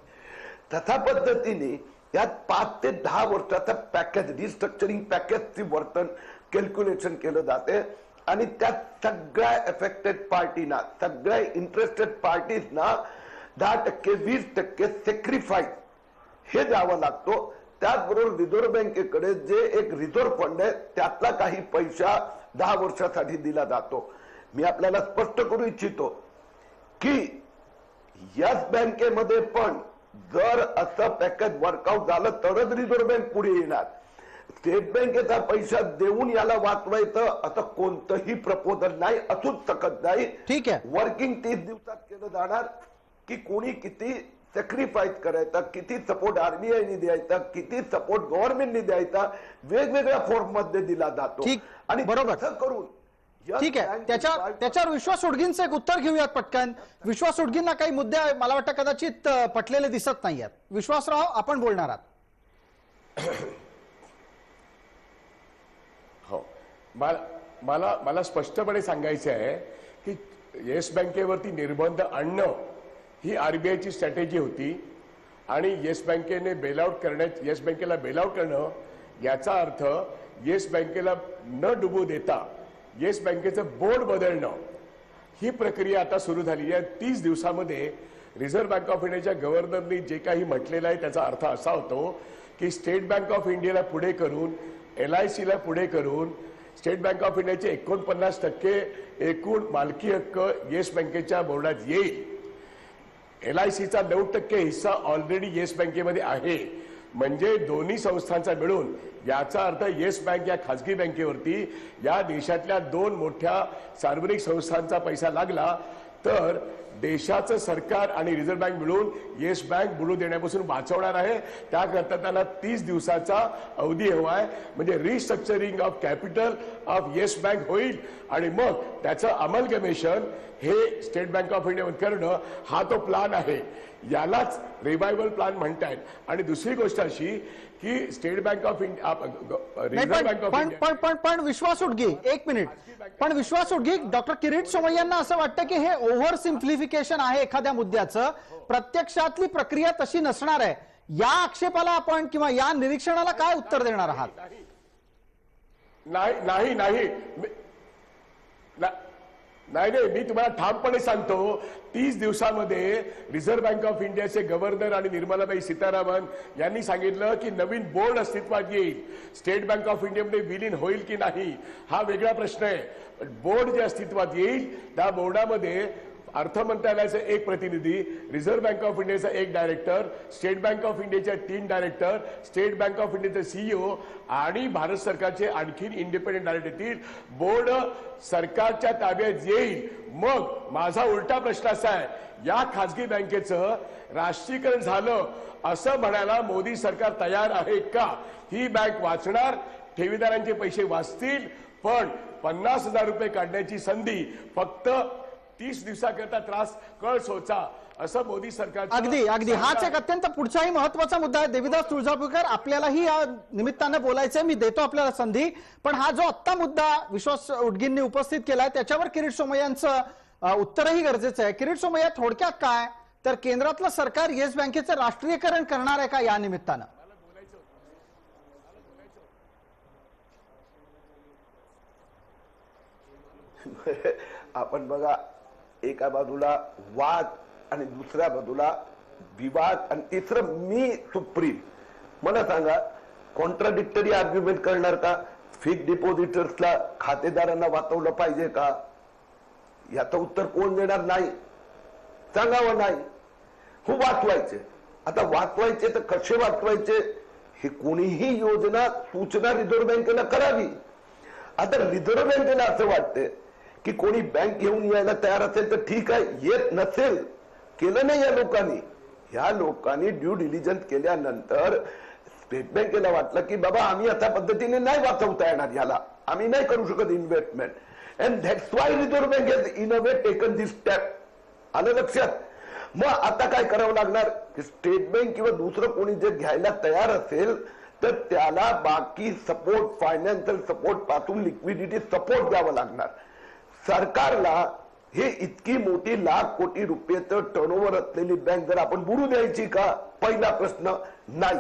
तशा पद्धतीने यात 5 ते 10 वर्षाचा पॅकेज रिस्ट्रक्चरिंग पॅकेजची वर्तन कॅल्क्युलेशन केलं जाते आणि त्यात सगळ्या अफेक्टेड पार्टीना, सगळ्या इंटरेस्टेड पार्टीजना 10%, 20% सॅक्रिफाईस हे द्यावं लागतो. त्याचबरोबर रिझर्व्ह बँकेकडे जे एक रिझर्व्ह फंड आहे त्यातला काही पैसा 10 वर्षासाठी दिला जातो. मी आपल्याला स्पष्ट करू इच्छितो की येस बँकेमध्ये पण जर असं पॅकेज वर्कआउट झालं तरच रिझर्व्ह बँक पुढे येणार. स्टेट बँकेचा पैसा देऊन याला वाचवायचं असं कोणतंही प्रपोजल नाही, असूच शकत नाही. ठीक आहे. वर्किंग 30 दिवसात केलं जाणार की कोणी किती सॅक्रिफाईस करायचा, किती सपोर्ट आरबीआयने द्यायचा, किती सपोर्ट गव्हर्नमेंटने द्यायचा, वेगवेगळ्या फॉर्म मध्ये दिला जातो. आणि बरोबर करून ठीक आहे. त्याच्यावर विश्वास उडगींचं एक उत्तर घेऊयात पटकन. विश्वास उडगींना काही मुद्दे मला वाटतं कदाचित पटलेले दिसत नाहीयेत. विश्वासराव, आपण बोलणार आहात. हो, मला स्पष्टपणे सांगायचं आहे की येस बँकेवरती निर्बंध आणणं ही आरबीआयची स्ट्रॅटेजी होती आणि येस बँकेने येस बँकेला बेलआउट करणं याचा अर्थ येस बँकेला न डुबू देता येस बँकेचं बोर्ड बदलणं ही प्रक्रिया आता सुरू झाली आहे. 30 दिवसामध्ये रिझर्व्ह बँक ऑफ इंडियाच्या गव्हर्नरनी जे काही म्हटलेलं आहे त्याचा अर्थ असा होतो की स्टेट बँक ऑफ इंडियाला पुढे करून, LICला पुढे करून स्टेट बँक ऑफ इंडियाचे 49% एकूण मालकी हक्क येस बँकेच्या बोर्डात येईल. LICचा 9% हिस्सा ऑलरेडी येस बँकेमध्ये आहे. म्हणजे दोन्ही संस्थांचा मिळून याचा अर्थ येस बँक या खासगी बँकेवरती या देशातल्या 2 मोठ्या सार्वजनिक संस्थांचा पैसा लागला तर देशाचं सरकार आणि रिझर्व्ह बँक मिळून येस बँक बुडू देण्यापासून वाचवणार आहे. त्याकरता त्याला 30 दिवसाचा अवधी हवा आहे. म्हणजे restructuring of capital of yes bank होईल आणि मग त्याचं अमलगमेशन हे स्टेट बँक ऑफ इंडिया करणं हा तो प्लान आहे. यालाच रिवायवल प्लान म्हणतायत. आणि दुसरी गोष्ट अशी की state bank of India, reserve bank of India पण विश्वास उडगी, एक मिनिट. पण विश्वास उडगी, डॉक्टर किरीट सोमय्यांना असं वाटतं की हे ओव्हर सिम्प्लिफिकेशन आहे एखाद्या मुद्द्याचं, प्रत्यक्षातली प्रक्रिया तशी नसणार आहे. या आक्षेपाला आपण किंवा या निरीक्षणाला काय उत्तर देणार आहात? नाही, मी तुम्हाला ठामपणे सांगतो 30 दिवसामध्ये रिझर्व्ह बँक ऑफ इंडियाचे गव्हर्नर आणि निर्मलाबाई सीतारामन यांनी सांगितलं की नवीन बोर्ड अस्तित्वात येईल. स्टेट बँक ऑफ इंडियामध्ये विलीन होईल की नाही हा वेगळा प्रश्न आहे. बोर्ड जे अस्तित्वात येईल त्या बोर्डामध्ये अर्थ मंत्रालयाचे 1 प्रतिनिधी, रिझर्व्ह बँक ऑफ इंडियाचा 1 डायरेक्टर, स्टेट बँक ऑफ इंडियाचे 3 डायरेक्टर, स्टेट बँक ऑफ इंडियाचे CEO आणि भारत सरकारचे आणखी इंडिपेंडेंट डायरेक्टर येतील. बोर्ड सरकारच्या ताब्यात येईल. मग माझा उलटा प्रश्न असा आहे, या खासगी बँकेचं राष्ट्रीयकरण झालं असं म्हणायला मोदी सरकार तयार आहे का? ही बँक वाचणार, ठेवीदारांचे पैसे वाचतील, पण 50,000 रुपये काढण्याची संधी फक्त 30 दिवसाकरता त्रास कळ सोचा असं मोदी सरकार. अगदी हाच एक अत्यंत पुढचाही महत्वाचा मुद्दा आहे. देविदास तुळजापूरकर, आपल्यालाही या निमित्तानं बोलायचंय, मी देतो आपल्याला संधी. पण हा जो आत्ता मुद्दा विश्वास उडगींनी उपस्थित केलाय त्याच्यावर किरीट सोमय्यांचं उत्तरही गरजेचं आहे. किरीट सोमय्या, थोडक्यात काय तर केंद्रातलं सरकार येस बँकेचं राष्ट्रीयकरण करणार आहे का या निमित्तानं? आपण बघा, एका बाजूला वाद आणि दुसऱ्या बाजूला विवाद, आणि तिसरं मी सुप्रीम. मला सांगा, कॉन्ट्राडिक्टरी आर्ग्युमेंट करणार का? फिक्स डिपॉझिटर्सला, खातेदारांना वाचवलं पाहिजे का? याचं उत्तर कोण देणार? नाही. सांगावं नाही. हो, वाचवायचे. आता वाचवायचे तर कसे वाचवायचे हे कोणीही योजना, सूचना रिझर्व्ह बँकेला करावी. आता रिझर्व्ह बँकेला असं वाटते की कोणी बँक घेऊन यायला तयार असेल तर ठीक आहे, येत नसेल, केलं नाही या लोकांनी. ह्या लोकांनी ड्यू डिलिजन्स केल्यानंतर स्टेट बँकेला वाटलं की बाबा आम्ही अशा पद्धतीने नाही वाचवता येणार, याला आम्ही नाही करू शकत investment. And that's why reserve bank has in a way taken this step. आलं लक्षात? मग आता काय करावं लागणार की स्टेट बँक किंवा दुसरं कोणी जे घ्यायला तयार असेल तर त्याला बाकी सपोर्ट, फायनान्शियल सपोर्ट पासून लिक्विडिटी सपोर्ट द्यावं लागणार. सरकारला हे इतकी मोठी लाख कोटी रुपयेचं टर्नओव्हर असलेली बँक जर आपण बुडू द्यायची का? पहिला प्रश्न. नाही.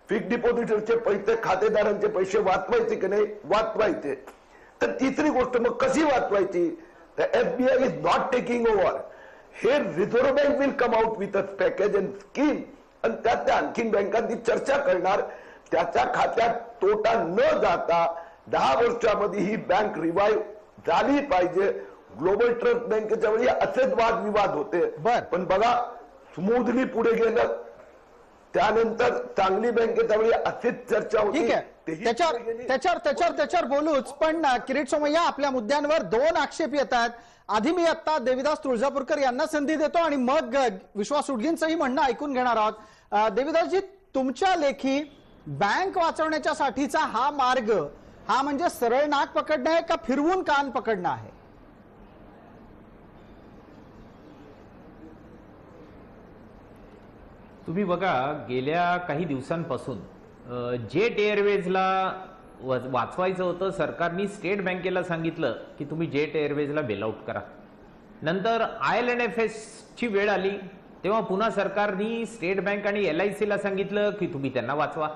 फिक्स डिपॉझिटरचे पैसे, खातेदारांचे पैसे वाचवायचे की नाही? वाचवायचे. तर तिसरी गोष्ट मग कशी वाचवायची? SBI is not taking over. हे reserve bank will come out with a package and scheme, आणि त्यात त्या आणखीन बँकांची चर्चा करणार. त्याच्या खात्यात तोटा न जाता 10 वर्षामध्ये ही बँक रिवाईव्ह झाली पाहिजे. ग्लोबल ट्रस्ट बँकेच्या वेळी असेच वादविवाद होते, पण बघा स्मूथली पुढे गेलं. त्यानंतर सांगली बँकेच्या वेळी असेच चर्चा होती. ठीक आहे, त्याच्यावर बोलूच, पण किरीट सोमय्या, आपल्या मुद्द्यांवर 2 आक्षेप येत आहेत. आधी मी आता देविदास तुळजापूरकर यांना संधी देतो आणि मग विश्वास उडगींचंही म्हणणं ऐकून घेणार आहोत. देविदासजी, तुमच्या लेखी बँक वाचवण्याच्या साठीचा हा मार्ग, हा म्हणजे सरळ नाक पकडणं आहे का फिरवून कान पकडणं आहे? तुम्ही बघा, गेल्या काही दिवसांपासून जेट एअरवेजला वाचवायचं होतं. सरकारने स्टेट बँकेला सांगितलं की तुम्ही जेट एअरवेजला बेलआउट करा. नंतर IL&FS ची वेळ आली तेव्हा पुन्हा सरकारने स्टेट बँक आणि LIC ला सांगितलं की तुम्ही त्यांना वाचवा.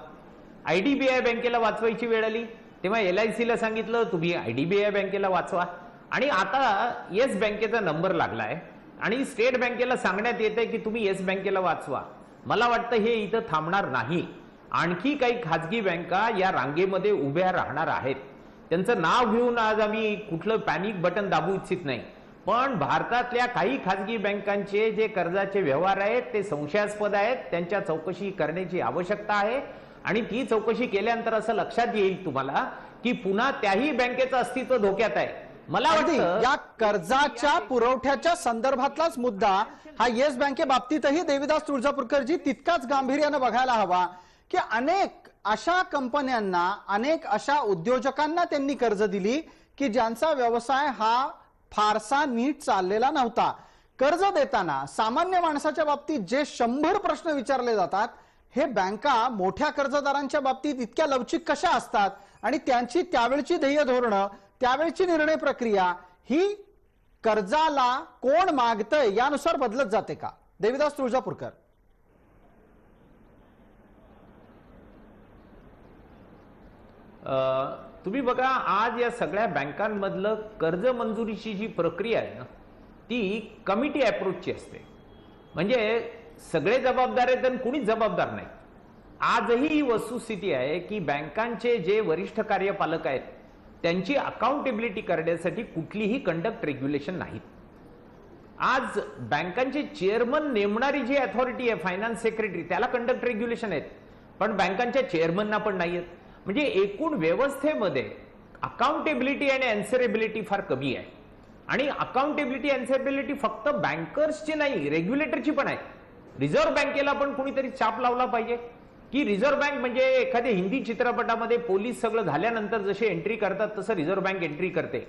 IDBI बँकेला वाचवायची वेळ आली तेव्हा LIC ला सांगितलं तुम्ही IDBI बँकेला वाचवा. आणि आता येस बँकेचा नंबर लागलाय आणि स्टेट बँकेला सांगण्यात येत आहे की तुम्ही येस बँकेला वाचवा. मला वाटतं हे इथं थांबणार नाही. आणखी काही खाजगी बँका या रांगेमध्ये उभ्या राहणार आहेत. त्यांचं नाव घेऊन आज आम्ही कुठलं पॅनिक बटन दाबू इच्छित नाही, पण भारतातल्या काही खाजगी बँकांचे जे कर्जाचे व्यवहार आहेत ते संशयास्पद आहेत. त्यांच्या चौकशी करण्याची आवश्यकता आहे आणि ती चौकशी केल्यानंतर असं लक्षात येईल तुम्हाला की पुन्हा त्याही बँकेचं अस्तित्व धोक्यात आहे. मला वाटतं या कर्जाच्या पुरवठ्याच्या संदर्भातलाच मुद्दा हा येस बँके बाबतीतही देविदास तुळजापूरकरजी तितकाच गांभीर्यानं बघायला हवा की अनेक अशा कंपन्यांना, अनेक अशा उद्योजकांना त्यांनी कर्ज दिली की ज्यांचा व्यवसाय हा फारसा नीट चाललेला नव्हता. कर्ज देताना सामान्य माणसाच्या बाबतीत जे 100 प्रश्न विचारले जातात, हे बँका मोठ्या कर्जदारांच्या बाबतीत इतक्या लवचिक कशा असतात आणि त्यांची त्यावेळची ध्येय धोरणं, त्यावेळची निर्णय प्रक्रिया ही कर्जाला कोण मागतंय यानुसार बदलत जाते का? देविदास तुळजापूरकर. तुम्ही बघा, आज या सगळ्या बँकांमधलं कर्ज मंजुरीची जी प्रक्रिया आहे ना, ती कमिटी अप्रोचची असते. म्हणजे सगळे जबाबदार आहेत आणि कुणीच जबाबदार नाही. आजही ही वस्तुस्थिती आहे की बँकांचे जे वरिष्ठ कार्यपालक आहेत त्यांची अकाउंटेबिलिटी करण्यासाठी कुठलीही कंडक्ट रेग्युलेशन नाहीत. आज बँकांचे चेअरमन नेमणारी जी अथॉरिटी आहे, फायनान्स सेक्रेटरी, त्याला कंडक्ट रेग्युलेशन आहेत, पण बँकांच्या चेअरमनना पण नाही आहेत. म्हणजे एकूण व्यवस्थेमध्ये अकाउंटेबिलिटी आणि अँसरेबिलिटी फार कमी आहे. आणि अकाउंटेबिलिटी अँसरेबिलिटी फक्त बँकर्सची नाही, रेग्युलेटरची पण आहे. रिझर्व्ह बँकेला पण कुणीतरी चाप लावला पाहिजे की रिझर्व्ह बँक म्हणजे एखाद्या हिंदी चित्रपटामध्ये पोलीस सगळं झाल्यानंतर जसे एंट्री करतात तसं रिझर्व्ह बँक एंट्री करते.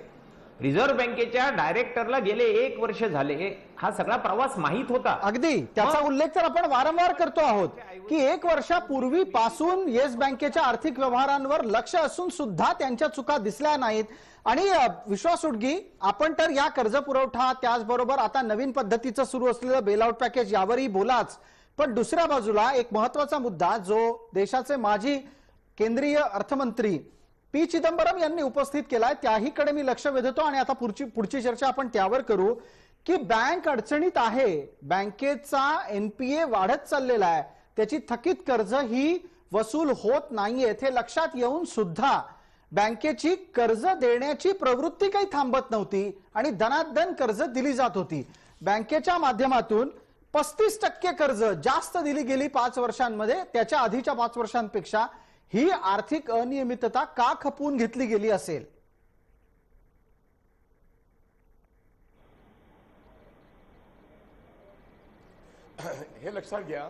रिझर्व्ह बँकेच्या डायरेक्टरला गेले 1 वर्ष झाले हा सगळा प्रवास माहित होता. अगदी त्याचा उल्लेख तर आपण वारंवार करतो आहोत की 1 वर्षापूर्वीपासून येस बँकेच्या आर्थिक व्यवहारांवर लक्ष असून सुद्धा त्यांच्या चुका दिसल्या नाहीत. आणि विश्वास उडगी, आपण तर या कर्ज पुरवठा त्याचबरोबर आता नवीन पद्धतीचं सुरू असलेलं बेलआउट पॅकेज यावरही बोलाच, पण दुसऱ्या बाजूला एक महत्वाचा मुद्दा जो देशाचे माजी केंद्रीय अर्थमंत्री पी चिदंबरम यांनी उपस्थित केलाय त्याहीकडे मी लक्ष वेधतो आणि आता पुढची चर्चा आपण त्यावर करू की बँक अडचणीत आहे, बँकेचा एनपीए वाढत चाललेला आहे, त्याची थकीत कर्ज ही वसूल होत नाहीयेत हे लक्षात येऊन सुद्धा बँकेची कर्ज देण्याची प्रवृत्ती काही थांबत नव्हती आणि दनादन कर्ज दिली जात होती. बँकेच्या माध्यमातून 35% कर्ज जास्त दिली गेली 5 वर्षांमध्ये त्याच्या आधीच्या 5 वर्षांपेक्षा. ही आर्थिक अनियमितता का खपवून घेतली गेली असेल? हे लक्षात घ्या,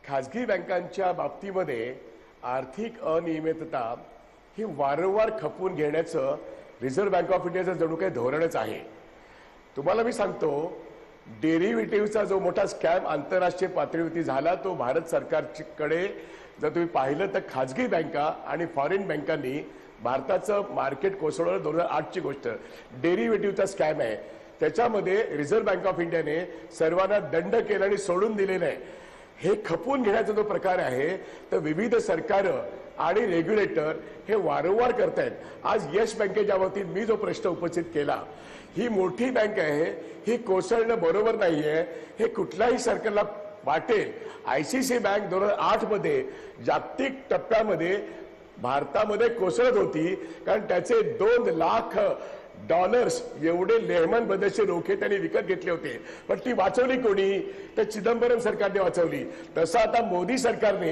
खाजगी बँकांच्या बाबतीमध्ये आर्थिक अनियमितता ही वारंवार खपवून घेण्याचं रिझर्व्ह बँक ऑफ इंडियाचं जणू काही धोरणच आहे. तुम्हाला मी सांगतो, डेरिव्हेटिव्हचा जो मोठा स्कॅम आंतरराष्ट्रीय पातळीवरती झाला तो भारत सरकारकडे जर तुम्ही पाहिलं तर खाजगी बँका आणि फॉरेन बँकांनी भारताचं मार्केट कोसळवलं. 2008ची गोष्ट, डेरिव्हेटिव्हचा स्कॅम आहे. त्याच्यामध्ये रिझर्व्ह बँक ऑफ इंडियाने सर्वांना दंड केला आणि सोडून दिलेलं आहे. हे खपवून घेण्याचा जो प्रकार आहे तर विविध सरकारं आणि रेग्युलेटर हे वारंवार करतायत. आज येस बँकेच्या बाबतीत मी जो प्रश्न उपस्थित केला, ही मोठी बँक आहे, ही कोसळणं बरोबर नाहीये हे कुठल्याही सरकारला वाटेल. आयसीसी बँक 2008 मध्ये जागतिक टप्प्यामध्ये भारतामध्ये कोसळत होती कारण त्याचे $2 लाख एवढे लेहमन ब्रदर्सचे रोखे त्यांनी विकत घेतले होते. पण ती वाचवली कोणी? तर चिदंबरम सरकारने वाचवली. तसं आता मोदी सरकारने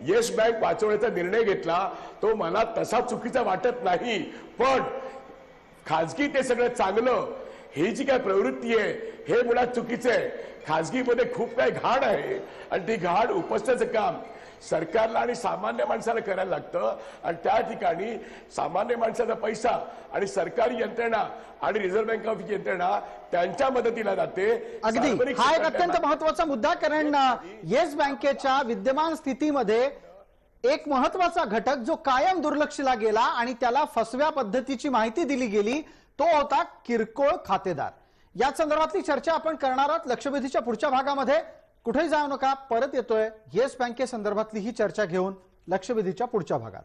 येस बँक वाचवण्याचा निर्णय घेतला, तो मला तसा चुकीचा वाटत नाही. पण खाजगी ते सगळं चांगलं, ही जी काय प्रवृत्ती आहे हे मुळात चुकीचं आहे. खाजगीमध्ये खूप काही घाण आहे आणि ती घाण उपसण्याचं काम सरकारला आणि सामान्य माणसाला करायला लागतं. आणि त्या ठिकाणी सामान्य माणसाचा पैसा आणि सरकारी यंत्रणा आणि रिझर्व्ह बँक ऑफ यंत्रणा त्यांच्या मदतीला जाते. अगदी हा एक अत्यंत महत्वाचा मुद्दा, कारण येस बँकेच्या विद्यमान स्थितीमध्ये एक महत्वाचा घटक जो कायम दुर्लक्षला गेला आणि त्याला फसव्या पद्धतीची माहिती दिली गेली तो होता किरकोळ खातेदार. या संदर्भातली चर्चा आपण करणार आहोत लक्षवेधीच्या पुढच्या भागामध्ये. कुठेही जाऊ नका, परत येतोय येस बँके संदर्भातली ही चर्चा घेऊन लक्षवेधीच्या पुढच्या भागात.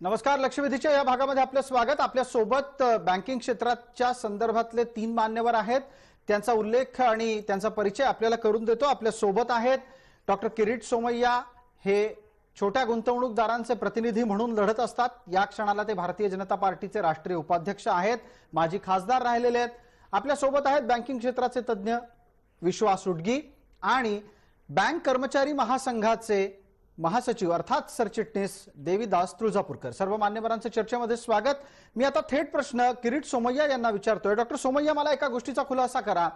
नमस्कार, लक्षवेधीच्या या भागामध्ये आपलं स्वागत. आपल्या सोबत बँकिंग क्षेत्राच्या संदर्भातले 3 मान्यवर आहेत. त्यांचा उल्लेख आणि त्यांचा परिचय आपल्याला करून देतो. आपल्या सोबत आहेत डॉक्टर किरीट सोमय्या, हे छोट्या गुंतवणूकदारांचे प्रतिनिधी म्हणून लढत असतात. या क्षणाला ते भारतीय जनता पार्टीचे राष्ट्रीय उपाध्यक्ष आहेत, माजी खासदार राहिलेले आहेत. आपल्या सोबत आहेत बँकिंग क्षेत्राचे तज्ज्ञ विश्वास उटगी आणि बँक कर्मचारी महासंघाचे महासचिव अर्थात सरचिटणीस देवीदास तुळजापूरकर. सर्व मान्यवरांचं चर्चेमध्ये स्वागत. मी आता थेट प्रश्न किरीट सोमय्या यांना विचारतोय. डॉक्टर सोमय्या, मला एका गोष्टीचा खुलासा करा.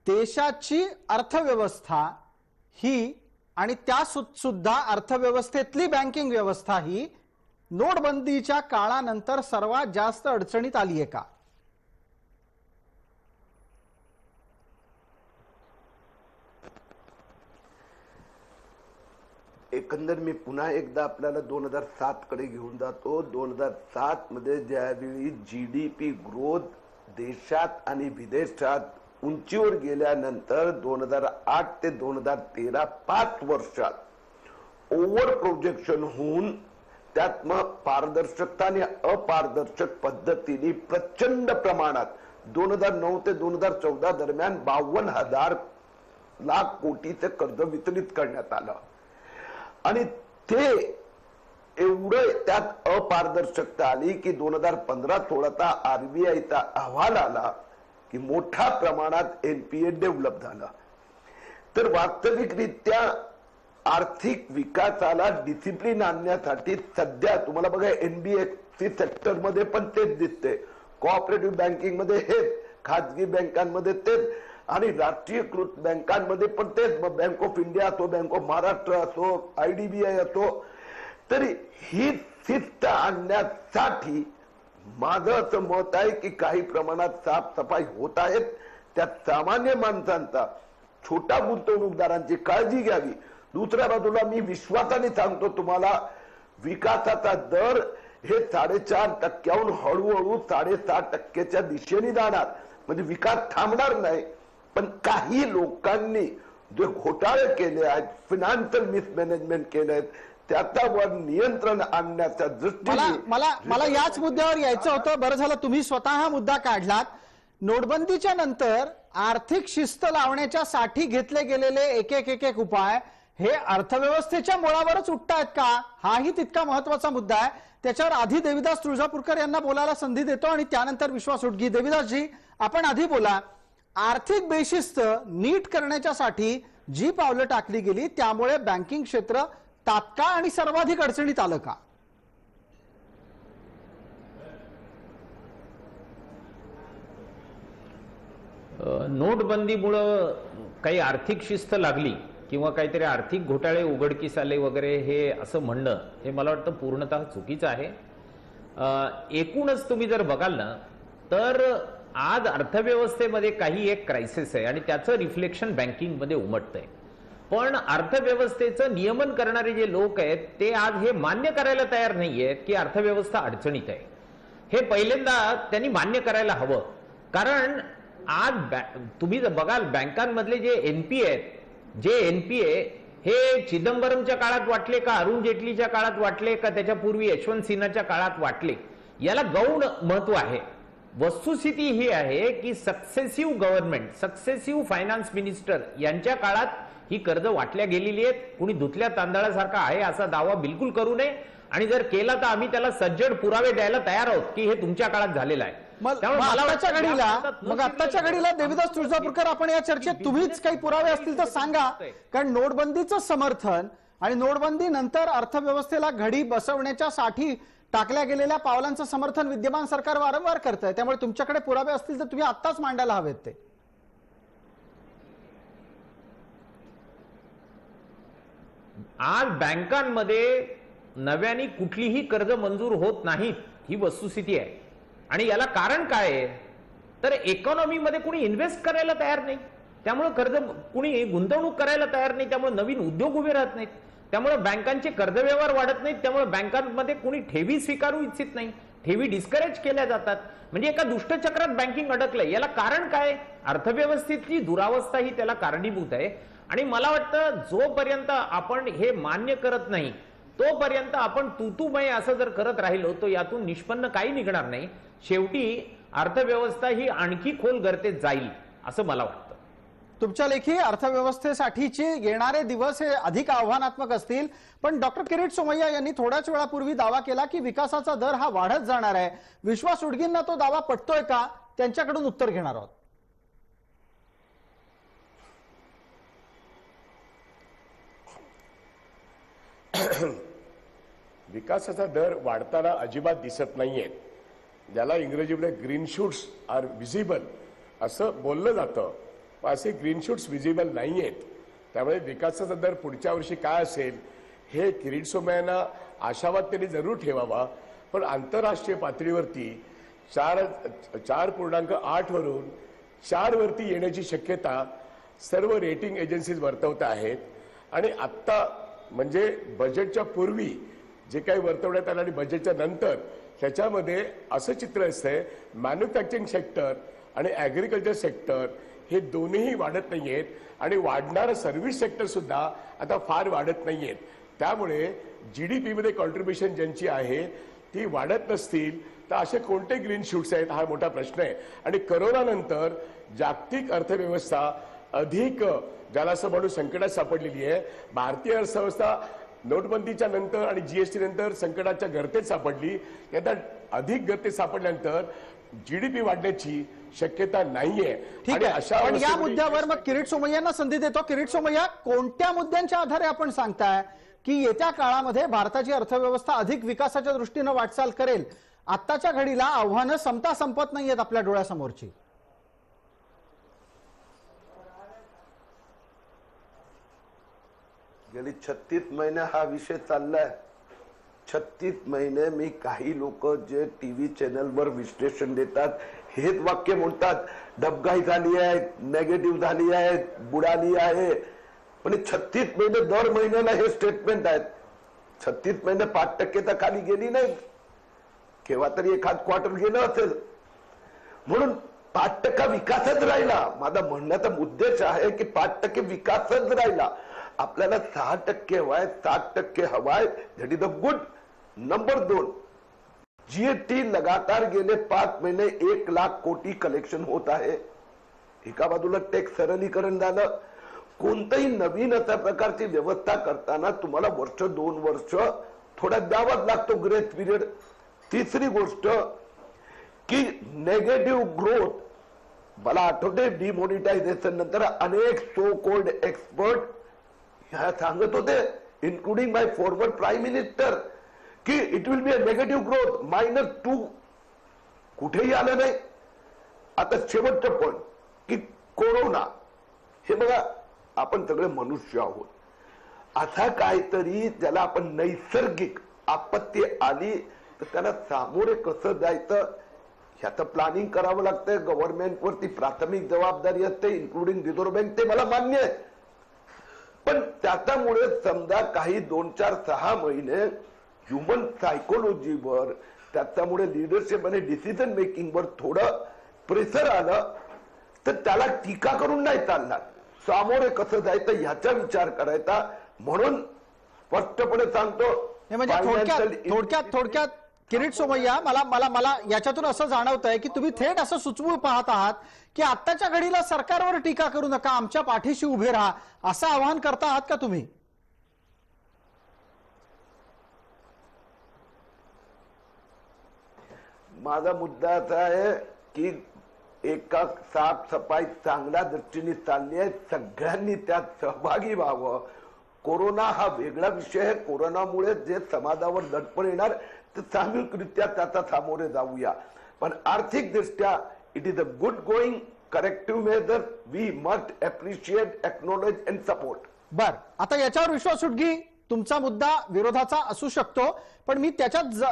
देशाची अर्थव्यवस्था ही आणि त्या सुद्धा अर्थव्यवस्थेतली बँकिंग व्यवस्था ही नोटबंदीच्या काळानंतर सर्वात जास्त अडचणीत आली आहे का? एकंदर मी पुन्हा एकदा आपल्याला 2007 कडे घेऊन जातो. 2007 मध्ये ज्यावेळी जीडीपी ग्रोथ देशात आणि विदेशात उंचीवर गेल्यानंतर 2008 ते 2013 5 वर्षात ओव्हर प्रोजेक्शन होऊन त्यात मग पारदर्शकता आणि अपारदर्शक पद्धतीने प्रचंड प्रमाणात 2009 ते 2014 दरम्यान 52,000 लाख कोटीचे कर्ज वितरित करण्यात आलं. आणि ते एवढं त्यात अपारदर्शकता आली की 2015-16चा आरबीआयचा अहवाल आला की मोठ्या प्रमाणात एनपीए डेव्हलप झाला. तर वास्तविकरित्या आर्थिक विकासाला डिसिप्लिन आणण्यासाठी सध्या तुम्हाला बघा एनबीएफसी सेक्टरमध्ये पण तेच दिसते, कोऑपरेटिव्ह बँकिंग मध्ये हेच, खाजगी बँकांमध्ये तेच. आणि राष्ट्रीयकृत बँकांमध्ये पण तेच, बँक ऑफ इंडिया असो, बँक ऑफ महाराष्ट्र असो, IDBI असो, तरी ही शिस्त आणण्यासाठी माझं असं मत आहे की काही प्रमाणात साफसफाई होत आहेत. त्यात सामान्य माणसांचा, छोटा गुंतवणूकदारांची काळजी घ्यावी. दुसऱ्या बाजूला मी विश्वासाने सांगतो तुम्हाला, विकासाचा दर हे 4.5% हळूहळू 7.5% दिशेने जाणार. म्हणजे विकास थांबणार नाही. पण काही लोकांनी जे घोटाळे केले आहेत, फायनान्शियल मिसमॅनेजमेंट केले आहेत, त्याच्यावर नियंत्रण आणण्याच्या दृष्टीने मला याच मुद्द्यावर यायचं होतं. बरं झालं तुम्ही स्वतः हा मुद्दा काढलात. नोटबंदीच्या नंतर आर्थिक शिस्त लावण्याच्या साठी घेतले गेलेले एक उपाय हे अर्थव्यवस्थेच्या मुळावरच उठतायत का, हाही तितका महत्वाचा मुद्दा आहे. त्याच्यावर आधी देविदास तुळजापूरकर यांना बोलायला संधी देतो आणि त्यानंतर विश्वास उटगी. देविदासजी, आपण आधी बोला. आर्थिक बेशिस्त नीट करण्याच्यासाठी जी पावलं टाकली गेली त्यामुळे बँकिंग क्षेत्र तात्काळ आणि सर्वाधिक अडचणीत आलं का? नोटबंदीमुळं काही आर्थिक शिस्त लागली किंवा काहीतरी आर्थिक घोटाळे उघडकीस आले वगैरे हे असं म्हणणं हे मला वाटतं पूर्णतः चुकीचं आहे. एकूणच तुम्ही जर बघाल ना तर आज अर्थव्यवस्थेमध्ये काही एक क्रायसिस आहे आणि त्याचं रिफ्लेक्शन बँकिंगमध्ये उमटतंय. पण अर्थव्यवस्थेचं नियमन करणारे जे लोक आहेत ते आज हे मान्य करायला तयार नाहीयेत की अर्थव्यवस्था अडचणीत आहे. हे पहिल्यांदा त्यांनी मान्य करायला हवं. कारण आज तुम्ही जर बघाल बँकांमधले जे एनपीए आहेत, जे एनपीए हे चिदंबरमच्या काळात वाटले का, अरुण जेटलीच्या काळात वाटले का, त्याच्यापूर्वी यशवंत सिन्हाच्या काळात वाटले, याला गौण महत्व आहे. वस्तुस्थिती ही आहे की successive government, successive finance minister यांच्या काळात ही कर्ज वाटल्या गेलेली आहेत. कुणी धुतल्या तांदळासारखा आहे असा दावा बिलकुल करू नये. आणि जर केला तर आम्ही त्याला सज्जड पुरावे द्यायला तयार आहोत की हे तुमच्या काळात झालेलं आहे. आत्ताच्या घडीला देविदास तुळजापूरकर, आपण या चर्चेत तुम्हीच काही पुरावे असतील तर सांगा. कारण नोटबंदीचं समर्थन आणि नोटबंदी नंतर अर्थव्यवस्थेला घडी बसवण्याच्या साठी टाकल्या गेलेल्या पावलांचं समर्थन विद्यमान सरकार वारंवार करतंय. त्यामुळे तुमच्याकडे पुरावे असतील तर तुम्ही आत्ताच मांडायला हवेत ते. आज बँकांमध्ये नव्याने कुठलीही कर्ज मंजूर होत नाहीत, ही वस्तुस्थिती आहे. आणि याला कारण काय आहे तर इकॉनॉमीमध्ये कुणी इन्व्हेस्ट करायला तयार नाही, त्यामुळे कर्ज कुणी गुंतवणूक करायला तयार नाही, त्यामुळे नवीन उद्योग उभे राहत नाहीत, त्यामुळे बँकांचे कर्ज व्यवहार वाढत नाहीत, त्यामुळे बँकांमध्ये कुणी ठेवी स्वीकारू इच्छित नाही, ठेवी डिस्करेज केल्या जातात. म्हणजे एका दुष्टचक्रात बँकिंग अडकलंय. याला कारण काय? अर्थव्यवस्थेतली दुरावस्था ही त्याला कारणीभूत आहे. आणि मला वाटतं जोपर्यंत आपण हे मान्य करत नाही तोपर्यंत आपण तुतुमय असं जर करत राहिलो तर यातून निष्पन्न काही निघणार नाही. शेवटी अर्थव्यवस्था ही आणखी खोल गर्तेत जाईल असं मला वाटतं. तुमच्या लेखी अर्थव्यवस्थेसाठीचे येणारे दिवस हे अधिक आव्हानात्मक असतील. पण डॉक्टर किरीट सोमय्या यांनी थोड्याच वेळापूर्वी दावा केला की विकासाचा दर हा वाढत जाणार आहे. विश्वास उटगींना तो दावा पटतोय का? त्यांच्याकडून उत्तर घेणार आहोत. विकासाचा दर वाढताना अजिबात दिसत नाहीये. ज्याला इंग्रजीमध्ये ग्रीन शूट्स आर विजिबल असं बोललं जातं, पण असे ग्रीन शूट्स विजिबल नाहीयेत. त्यामुळे विकासाचा दर पुढच्या वर्षी काय असेल हे किरीट सोमय्यांना आशावाद त्यांनी जरूर ठेवावा. पण आंतरराष्ट्रीय पातळीवरती 4.8 वरून 4 वरती येण्याची शक्यता सर्व रेटिंग एजन्सीज वर्तवत आहेत. आणि आत्ता म्हणजे बजेटच्या पूर्वी जे काही वर्तवण्यात आलं आणि बजेटच्या नंतर त्याच्यामध्ये असं चित्र असतंय, मॅन्युफॅक्चरिंग सेक्टर आणि ॲग्रिकल्चर सेक्टर हे दोन्हीही वाढत नाहीयेत आणि वाढणारं सर्व्हिस सेक्टर सुद्धा आता फार वाढत नाहीयेत. त्यामुळे GDP मध्ये कॉन्ट्रीब्युशन ज्यांची आहे ती वाढत नसतील तर असे कोणते ग्रीन शूट्स आहेत हा मोठा प्रश्न आहे. आणि करोना नंतर जागतिक अर्थव्यवस्था अधिक ज्याला असं म्हणून संकटात सापडलेली आहे. भारतीय अर्थव्यवस्था नोटबंदीच्या नंतर आणि GST नंतर संकटाच्या गर्तेत सापडली. त्यात अधिक गर्तेत सापडल्यानंतर GDP वाढण्याची शक्यता नाहीये. ठीक आहे, पण या मुद्द्यावर मग किरीट सोमय्यांना संधी देतो. किरीट सोमय्या, कोणत्या मुद्द्यांच्या आधारे आपण सांगताय की येत्या काळामध्ये भारताची अर्थव्यवस्था अधिक विकासाच्या दृष्टीनं वाटचाल करेल? आत्ताच्या घडीला आव्हानं संपत नाहीयेत आपल्या डोळ्यासमोरची. गेली 36 महिने हा विषय चाललाय. 36 महिने मी काही लोक जे टीव्ही चॅनलवर विश्लेषण देतात हेच वाक्य बोलतात, डबघाई झाली आहे, नेगेटिव्ह झाली आहे, बुडाली आहे. पण 36 महिने दर महिन्याला हे स्टेटमेंट आहेत. 36 महिने 5% तर खाली गेली नाही, केव्हा तरी एखाद क्वार्टर गेलं असेल. म्हणून 5% विकासच राहिला. माझा म्हणण्याचा उद्देश आहे की 5% विकासच राहिला. आपल्याला 6% हवाय, 7% हवाय. That is a good. Number 2, GST लगातार गेले 5 महिने 1 लाख कोटी कलेक्शन होत आहे. एका बाजूला टॅक्स सरलीकरण झालं. कोणतंही नवीन अशा प्रकारची व्यवस्था करताना तुम्हाला वर्ष 2 वर्ष थोडा द्यावाच लागतो ग्रेस पिरियड. तिसरी गोष्ट की नेगेटिव्ह ग्रोथ. मला आठवते डिमॉनिटायझेशन नंतर अनेक सो कोल्ड एक्सपर्ट ह्या सांगत होते, इन्क्लुडिंग माय फॉर्मर प्राईम मिनिस्टर, की it will be a negative growth -2. कुठेही आलं नाही. आता शेवटचं पॉइंट की कोरोना. हे बघा, आपण सगळे मनुष्य आहोत. असा काहीतरी ज्याला आपण नैसर्गिक आपत्ती आली तर त्याला सामोरे कसं जायचं ह्याचं प्लॅनिंग करावं लागतं. गव्हर्नमेंटवरती प्राथमिक जबाबदारी असते, इन्क्लुडिंग रिझर्व्ह बँक. ते मला मान्य आहे. पण त्याच्यामुळे समजा काही 2, 4, 6 महिने ह्युमन सायकोलॉजीवर, त्याच्यामुळे लिडरशिप आणि डिसिजन मेकिंगवर थोडं प्रेशर आलं तर त्याला टीका करून नाही चालणार. सामोरे कसं जायचं ह्याचा विचार करायचा. म्हणून स्पष्टपणे सांगतो, म्हणजे थोडक्यात किरीट सोमय्या, मला याच्यातून असं जाणवत आहे की तुम्ही थेट असं सुचवू पाहत आहात की आत्ताच्या घडीला सरकारवर टीका करू नका, आमच्या पाठीशी उभे राहा, असं आवाहन करता आहात का तुम्ही? माझा मुद्दा असा आहे की एका साफसफाई चांगल्या दृष्टीने चालली आहे. सगळ्यांनी त्यात सहभागी व्हावं. कोरोना हा वेगळा विषय आहे. कोरोनामुळे जे समाजावर दडपण येणार तर सामूहिकरित्या त्याचा सामोरे जाऊया. पण आर्थिक दृष्ट्या it is a good going corrective measure. We must appreciate, acknowledge and support. बर, आता याच्यावर विश्वास सुटगी तुमचा मुद्दा विरोधाचा असू शकतो, पण मी त्याच्याच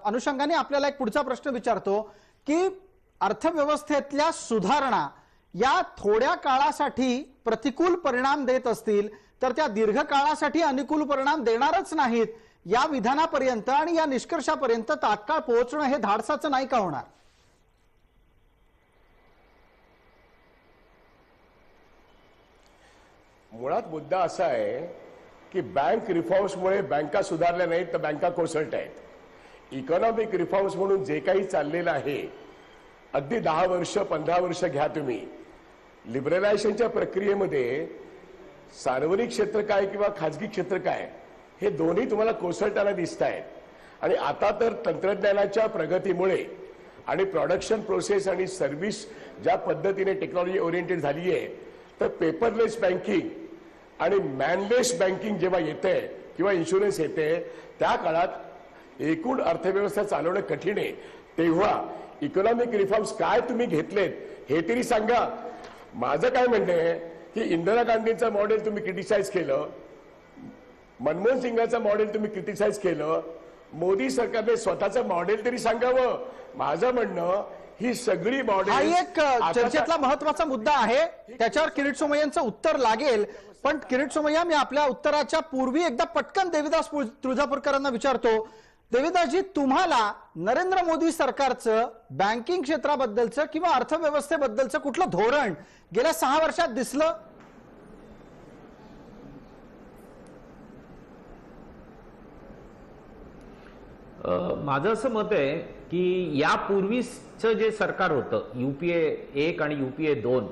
अनुषंगाने आपल्याला एक पुढचा प्रश्न विचारतो की अर्थव्यवस्थेतल्या सुधारणा या थोड्या काळासाठी प्रतिकूल परिणाम देत असतील तर त्या दीर्घकाळासाठी अनुकूल परिणाम देणारच नाहीत. या विधानापर्यंत आणि या निष्कर्षापर्यंत तात्काळ पोहोचणं हे धाडसाचं नाही का होणार? मुळात मुद्दा असा आहे की बँक रिफॉर्म्समुळे बँका सुधारल्या नाहीत तर बँका कोसळत आहेत. इकॉनॉमिक रिफॉर्म्स म्हणून जे काही चाललेलं आहे, अगदी 10 वर्ष 15 वर्ष घ्या तुम्ही, लिबरलायझेशनच्या प्रक्रियेमध्ये सार्वजनिक क्षेत्र काय किंवा खाजगी क्षेत्र काय हे दोन्ही तुम्हाला कोसळताना दिसत आहेत. आणि आता तर तंत्रज्ञानाच्या प्रगतीमुळे आणि प्रोडक्शन प्रोसेस आणि सर्व्हिस ज्या पद्धतीने टेक्नॉलॉजी ओरिएंटेड झाली आहे, तर पेपरलेस बँकिंग आणि मॅनलेस बँकिंग जेव्हा येते किंवा इन्शुरन्स येते, त्या काळात एकूण अर्थव्यवस्था चालवणं कठीण आहे. तेव्हा इकॉनॉमिक रिफॉर्म्स काय तुम्ही घेतलेत हे तरी सांगा. माझं काय म्हणणं आहे की इंदिरा गांधींचं मॉडेल तुम्ही क्रिटिसाइज केलं, मनमोहन सिंगाचं मॉडेल तुम्ही क्रिटिसाइज केलं, मोदी सरकारने स्वतःचं मॉडेल तरी सांगावं. माझं म्हणणं, ही सगळी मॉडेल हा एक चर्चेतला महत्वाचा मुद्दा आहे, त्याच्यावर किरीट सोमय्यांचं उत्तर लागेल. पण किरीट सोमय्या, मी आपल्या उत्तराच्या पूर्वी एकदा पटकन देविदास तुळजापूरकरांना विचारतो. देविदासजी, तुम्हाला नरेंद्र मोदी सरकारचं बँकिंग क्षेत्राबद्दलचं किंवा अर्थव्यवस्थेबद्दलचं कुठलं धोरण गेल्या 6 वर्षात दिसलं? माझं असं मत आहे की यापूर्वीचं जे सरकार होतं, UPA 1 आणि UPA 2,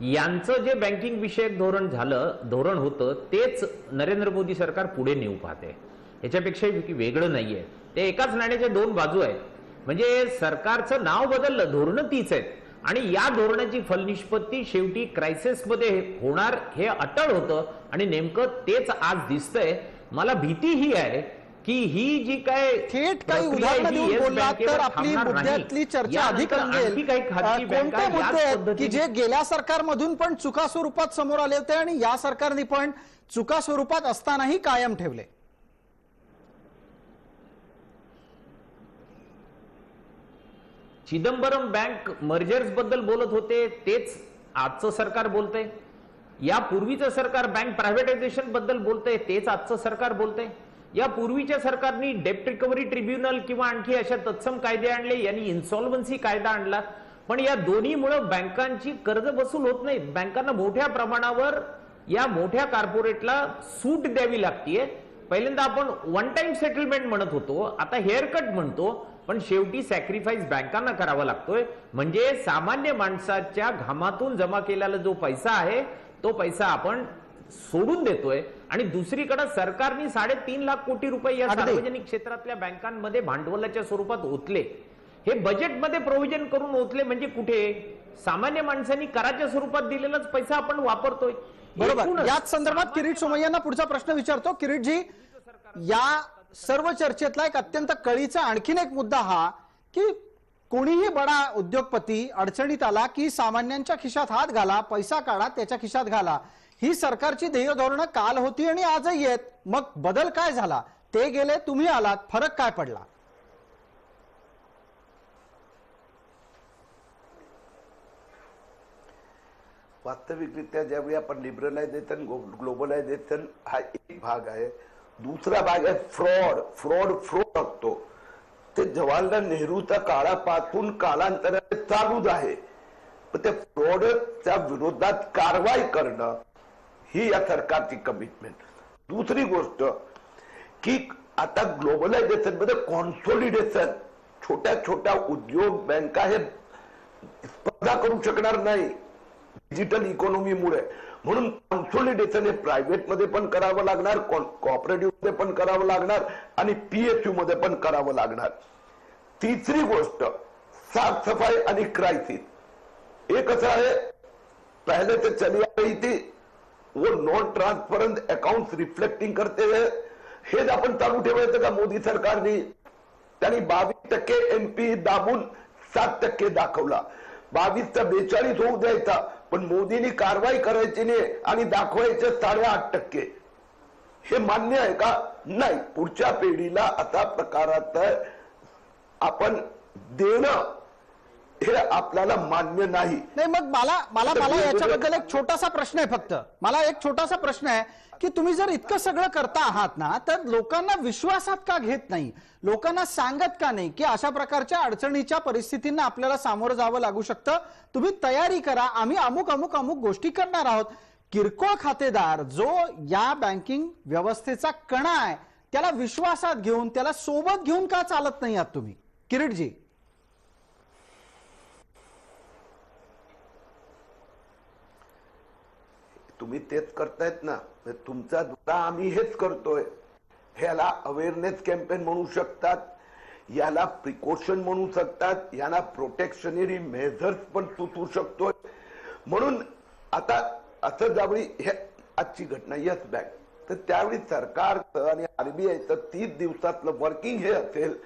यांचं जे बँकिंग विषयक धोरण होतं तेच नरेंद्र मोदी सरकार पुढे नेऊ पाहते. याच्यापेक्षा वेगळं नाहीये. ते एकाच नाण्याच्या 2 बाजू आहेत. म्हणजे सरकारचं नाव बदललं, धोरणं तीच आहेत. आणि या धोरणाची फलनिष्पत्ती शेवटी क्रायसिसमध्ये होणार हे अटळ होतं आणि नेमकं तेच आज दिसतंय. मला भीती ही आहे की ही जी काय थेट काही प्रक्रिया आहे, उदाहरणं ही देऊन येस बोललात बँकेवर तर आपली थांबणार नाही. मुद्द्यातली चर्चा अधिक यानंतर रंगेल. आणखी काही खाजगी बँका कोणते मुद्दे याच आहेत की पद्धतीने जे गेल्या सरकारमधून पण चुका स्वरूपात समोर आले होते आणि या सरकारने पण चुका स्वरूपात असतानाही कायम ठेवले? चिदंबरम बँक मर्जर्स बद्दल बोलत होते, तेच आजचं सरकार बोलतंय. या पूर्वीचं सरकार बँक प्रायव्हेटायझेशन बद्दल बोलतंय, तेच आजचं सरकार बलतंय. या पूर्वीच्या सरकारनी डेप्ट रिकव्हरी ट्रिब्युनल किंवा आणखी अशा तत्सम कायदे आणले, यांनी इन्सॉल्व्हन्सी कायदा आणला. पण या दोन्हीमुळे बँकांची कर्ज वसूल होत नाही. बँकांना मोठ्या प्रमाणावर या मोठ्या कॉर्पोरेटला सूट द्यावी लागतीये. पहिल्यांदा आपण वन टाइम सेटलमेंट म्हणत होतो, आता हेअर कट म्हणतो, पण शेवटी सॅक्रिफाईस बँकांना करावा लागतोय. म्हणजे सामान्य माणसाच्या घामातून जमा केलेला जो पैसा आहे तो पैसा आपण सोडून देतोय. आणि दुसरीकडे सरकारने 3.5 लाख कोटी रुपये या सार्वजनिक क्षेत्रातल्या बँकांमध्ये भांडवलाच्या स्वरूपात ओतले. हे बजेटमध्ये प्रोव्हिजन करून ओतले, म्हणजे कुठे सामान्य माणसांनी कराच्या स्वरूपात दिलेलाच पैसा आपण वापरतोय. बरोबर. याच संदर्भात किरीट सोमय्यांना पुढचा प्रश्न विचारतो. किरीटजी, या सर्व चर्चेतला एक अत्यंत कळीचा आणखीन एक मुद्दा हा की कोणीही बडा उद्योगपती अडचणीत आला की सामान्यांच्या खिशात हात घाला, पैसा काढा, त्याच्या खिशात घाला, ही सरकारची ध्येय धोरणं काल होती आणि आजही आहेत. मग बदल काय झाला? ते गेले, तुम्ही आलात, फरक काय पडला? वास्तविकरित्या ज्यावेळी आपण लिबरलायझेशन ग्लोबलायझेशन हा एक भाग आहे, दुसरा भाग आहे फ्रॉड असतो. ते जवाहरलाल नेहरूच्या काळापासून कालांतराने चालूच आहे. ते फ्रॉडच्या विरोधात कारवाई करणं ही या सरकारची कमिटमेंट. दुसरी गोष्ट की आता ग्लोबलायझेशन मध्ये कॉन्सोलिडेशन, छोट्या छोट्या उद्योग बँका हे स्पर्धा करू शकणार नाही डिजिटल इकॉनॉमीमुळे. म्हणून कॉन्सोलिडेशन हे प्रायव्हेट मध्ये पण करावं लागणार, कोऑपरेटिव्ह मध्ये पण करावं लागणार आणि पीएसयू मध्ये पण करावं लागणार. तिसरी गोष्ट साफसफाई आणि क्राइसिस. एक असं आहे, पहले से चली आ रही थी वो नॉन ट्रांसपरंट अकाउंट रिफ्लेक्टिंग करते हुए, हेच आपण चालू ठेवायचं का मोदी सरकारने? त्यांनी 22% एमपी दाबून 7% दाखवला. 22 चा 42 होऊ द्यायचा, पण मोदींनी कारवाई करायची नाही आणि दाखवायचे 8.5%. हे मान्य आहे का? नाही. पुढच्या पिढीला असा प्रकारात आपण देणं हे आपल्याला मान्य नाही. नाही, मग मला याच्याबद्दल एक छोटासा प्रश्न आहे. फक्त मला एक छोटासा प्रश्न आहे की तुम्ही जर इतकं सगळं करता आहात ना, तर लोकांना विश्वासात का घेत नाही? लोकांना सांगत का नाही की अशा प्रकारच्या अडचणीच्या परिस्थितींना आपल्याला सामोरं जावं लागू शकतं, तुम्ही तयारी करा, आम्ही अमुक अमुक अमुक गोष्टी करणार आहोत. किरकोळ खातेदार जो या बँकिंग व्यवस्थेचा कणा आहे, त्याला विश्वासात घेऊन, त्याला सोबत घेऊन का चालत नाही आहात तुम्ही? किरीटजी, तुम्ही तेच करतायत ना, तुमचा द्वारा आम्ही हेच करतोय. ह्याला अवेअरनेस कॅम्पेन म्हणू शकतात, याला प्रिकॉशन म्हणू शकतात, याला प्रोटेक्शनरी मेजर्स पण सुचवू शकतोय. म्हणून आता असं ज्यावेळी हे आजची घटना येस बँक, तर त्यावेळी सरकारचं आणि आरबीआयचं 30 दिवसातलं वर्किंग हे असेल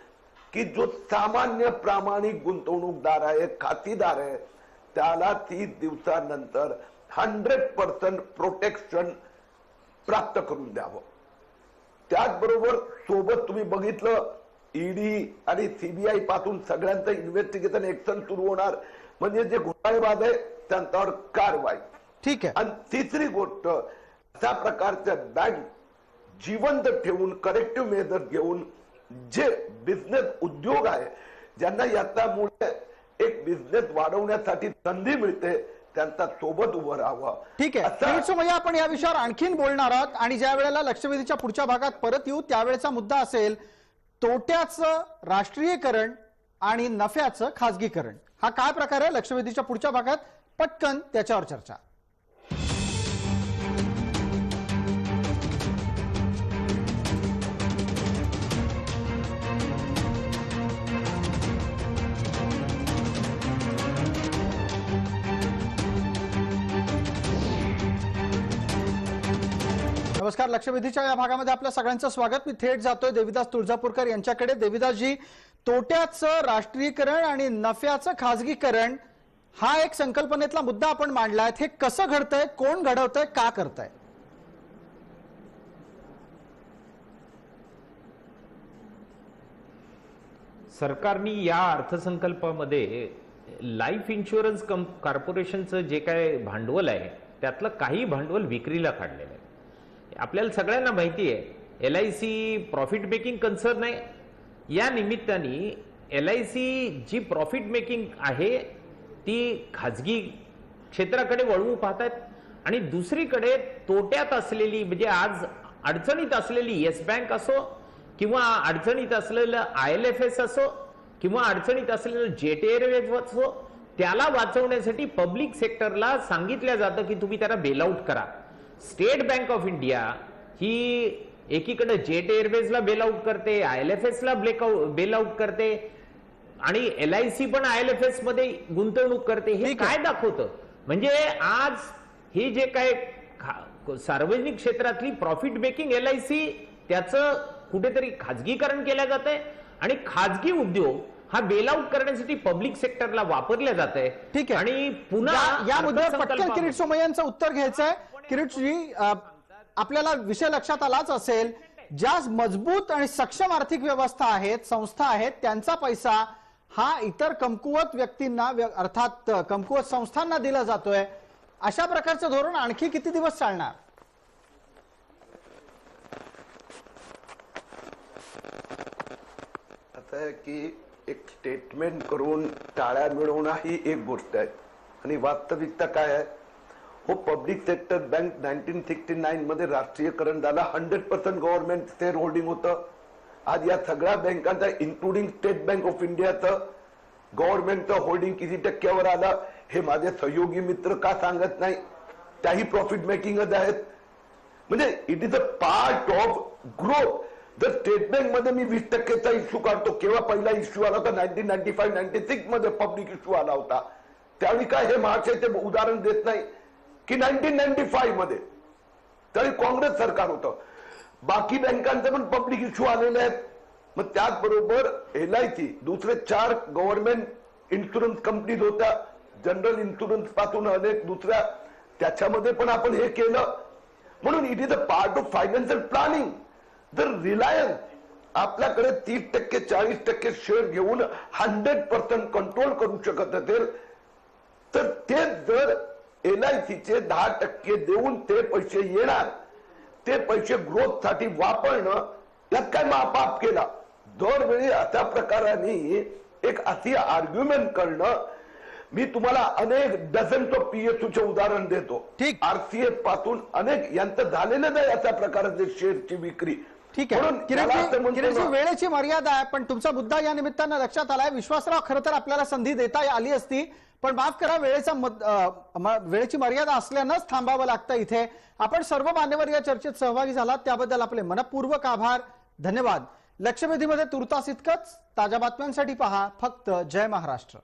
की जो सामान्य प्रामाणिक गुंतवणूकदार आहे, खातेदार आहे, त्याला 30 दिवसानंतर 100% प्रोटेक्शन प्राप्त करून द्यावं. त्याचबरोबर सोबत तुम्ही बघितलं ईडी आणि सीबीआय पासून सगळ्यांचं इन्व्हेस्टिगेशन एक्शन सुरू होणार, म्हणजे जे घोटाळेबाज आहे त्यांच्यावर कारवाई. ठीक आहे. आणि तिसरी गोष्ट, अशा प्रकारच्या बँक जिवंत ठेवून करेक्टिव्ह मेजर घेऊन जे बिझनेस उद्योग आहे, ज्यांना याच्यामुळे एक बिझनेस वाढवण्यासाठी संधी मिळते, त्यांचा सोबत उभं राहावं. ठीक आहे. किरीट सोमय्या, आपण या विषयावर आणखीन बोलणार आहोत आणि ज्या वेळेला लक्षवेधीच्या पुढच्या भागात परत येऊ त्यावेळेचा मुद्दा असेल तोट्याचं राष्ट्रीयकरण आणि नफ्याचं खासगीकरण. हा काय प्रकार आहे? लक्षवेधीच्या पुढच्या भागात पटकन त्याच्यावर चर्चा. नमस्कार. लक्षवेधीच्या या भागामध्ये आपल्या सगळ्यांचं स्वागत. मी थेट जातोय देविदास तुळजापूरकर यांच्याकडे. देविदासजी, तोट्याचं राष्ट्रीयकरण आणि नफ्याचं खासगीकरण हा एक संकल्पनेतला मुद्दा आपण मांडलाय. हे कसं घडतंय, कोण घडवतंय, का करतंय? सरकारने या अर्थसंकल्पामध्ये लाईफ इन्शुरन्स कॉर्पोरेशनचं जे काय भांडवल आहे त्यातलं काही भांडवल विक्रीला काढलेलं आहे. आपल्याला सगळ्यांना माहिती आहे LIC प्रॉफिट मेकिंग कन्सर्न आहे. या निमित्ताने LIC जी प्रॉफिट मेकिंग आहे ती खाजगी क्षेत्राकडे वळवू पाहतात आणि दुसरीकडे तोट्यात असलेली म्हणजे आज अडचणीत असलेली येस बँक असो किंवा अडचणीत असलेलं IL&FS असो किंवा अडचणीत असलेलं जेट एअरवेज असो त्याला वाचवण्यासाठी पब्लिक सेक्टरला सांगितलं जातं की तुम्ही त्याला बेलआउट करा. स्टेट बँक ऑफ इंडिया ही एकीकडे जेट एअरवेजला बेलआउट करते, IL&FS ला बेलआउट करते आणि LIC पण IL&FS मध्ये गुंतवणूक करते. हे काय दाखवतं म्हणजे आज हे जे काय सार्वजनिक क्षेत्रातली प्रॉफिट मेकिंग LIC त्याचं कुठेतरी खाजगीकरण केलं जातंय आणि खाजगी उद्योग हा बेलआउट करण्यासाठी पब्लिक सेक्टरला वापरले जात आहे. ठीक आहे. आणि पुन्हा या मुद्द्यावर पटकन किरीट सोमय्यांचं उत्तर घ्यायचंय. किरीटजी, आपल्याला विषय लक्षात आलाच असेल, ज्या मजबूत आणि सक्षम आर्थिक व्यवस्था आहेत, संस्था आहेत, त्यांचा पैसा हा इतर कमकुवत व्यक्तींना अर्थात कमकुवत संस्थांना दिला जातोय. अशा प्रकारचं धोरण आणखी किती दिवस चालणार? आता आहे की एक स्टेटमेंट करून टाळ्या मिळवणं ही एक गोष्ट आहे आणि वास्तविकता काय आहे. हो, पब्लिक सेक्टर बँक 1969 मध्ये राष्ट्रीयकरण झालं. 100% गव्हर्नमेंट शेअर होल्डिंग होतं. आज या सगळ्या बँकांचा इन्क्लुडिंग स्टेट बँक ऑफ इंडियाचं गव्हर्नमेंटचं होल्डिंग किती टक्क्यावर आलं हे माझे सहयोगी मित्र का सांगत नाही. त्याही प्रॉफिट मेकिंगच आहेत. म्हणजे it is a part of growth. जर स्टेट बँक मध्ये मी 20%चा इश्यू काढतो, केव्हा पहिला इश्यू आला होता 1995-96 मध्ये पब्लिक इश्यू आला होता. त्यावेळी काय हे महाशयचे उदाहरण देत नाही की 1995 मध्ये त्यावेळी काँग्रेस सरकार होतं. बाकी बँकांचे पण पब्लिक इश्यू आलेले आहेत. मग त्याचबरोबर LIC दुसरे 4 गव्हर्नमेंट इन्शुरन्स कंपनीज होत्या, जनरल इन्शुरन्स पासून अनेक दुसऱ्या, त्याच्यामध्ये पण आपण हे केलं. म्हणून it is a part of financial planning. जर रिलायन्स आपल्याकडे 30% 40% शेअर घेऊन 100% कंट्रोल करू शकत असेल तर ते जर LICचे 10% देऊन ते पैसे येणार, ते पैसे ग्रोथ साठी वापरणं, यात काय महापाप केला. दरवेळी अशा प्रकाराने एक अशी आर्ग्युमेंट करणं. मी तुम्हाला अनेक डझन्स ऑफ PSUचे उदाहरण देतो. RCF पासून अनेक यांचं झालेलं नाही अशा प्रकारचे शेअरची विक्री. ठीक आहे. किरीटजी, वेळेची मर्यादा आहे पण तुमचा मुद्दा या निमित्तानं लक्षात आलाय. विश्वासराव, खरं तर आपल्याला संधी देता आली असती पण माफ करा, वेळेची मर्यादा असल्यानंच थांबावं लागतं इथे. आपण सर्व मान्यवर या चर्चेत सहभागी झालात त्याबद्दल आपले मनपूर्वक आभार, धन्यवाद. लक्षवेधीमध्ये तुर्तास इतकंच. ताज्या बातम्यांसाठी पहा फक्त जय महाराष्ट्र.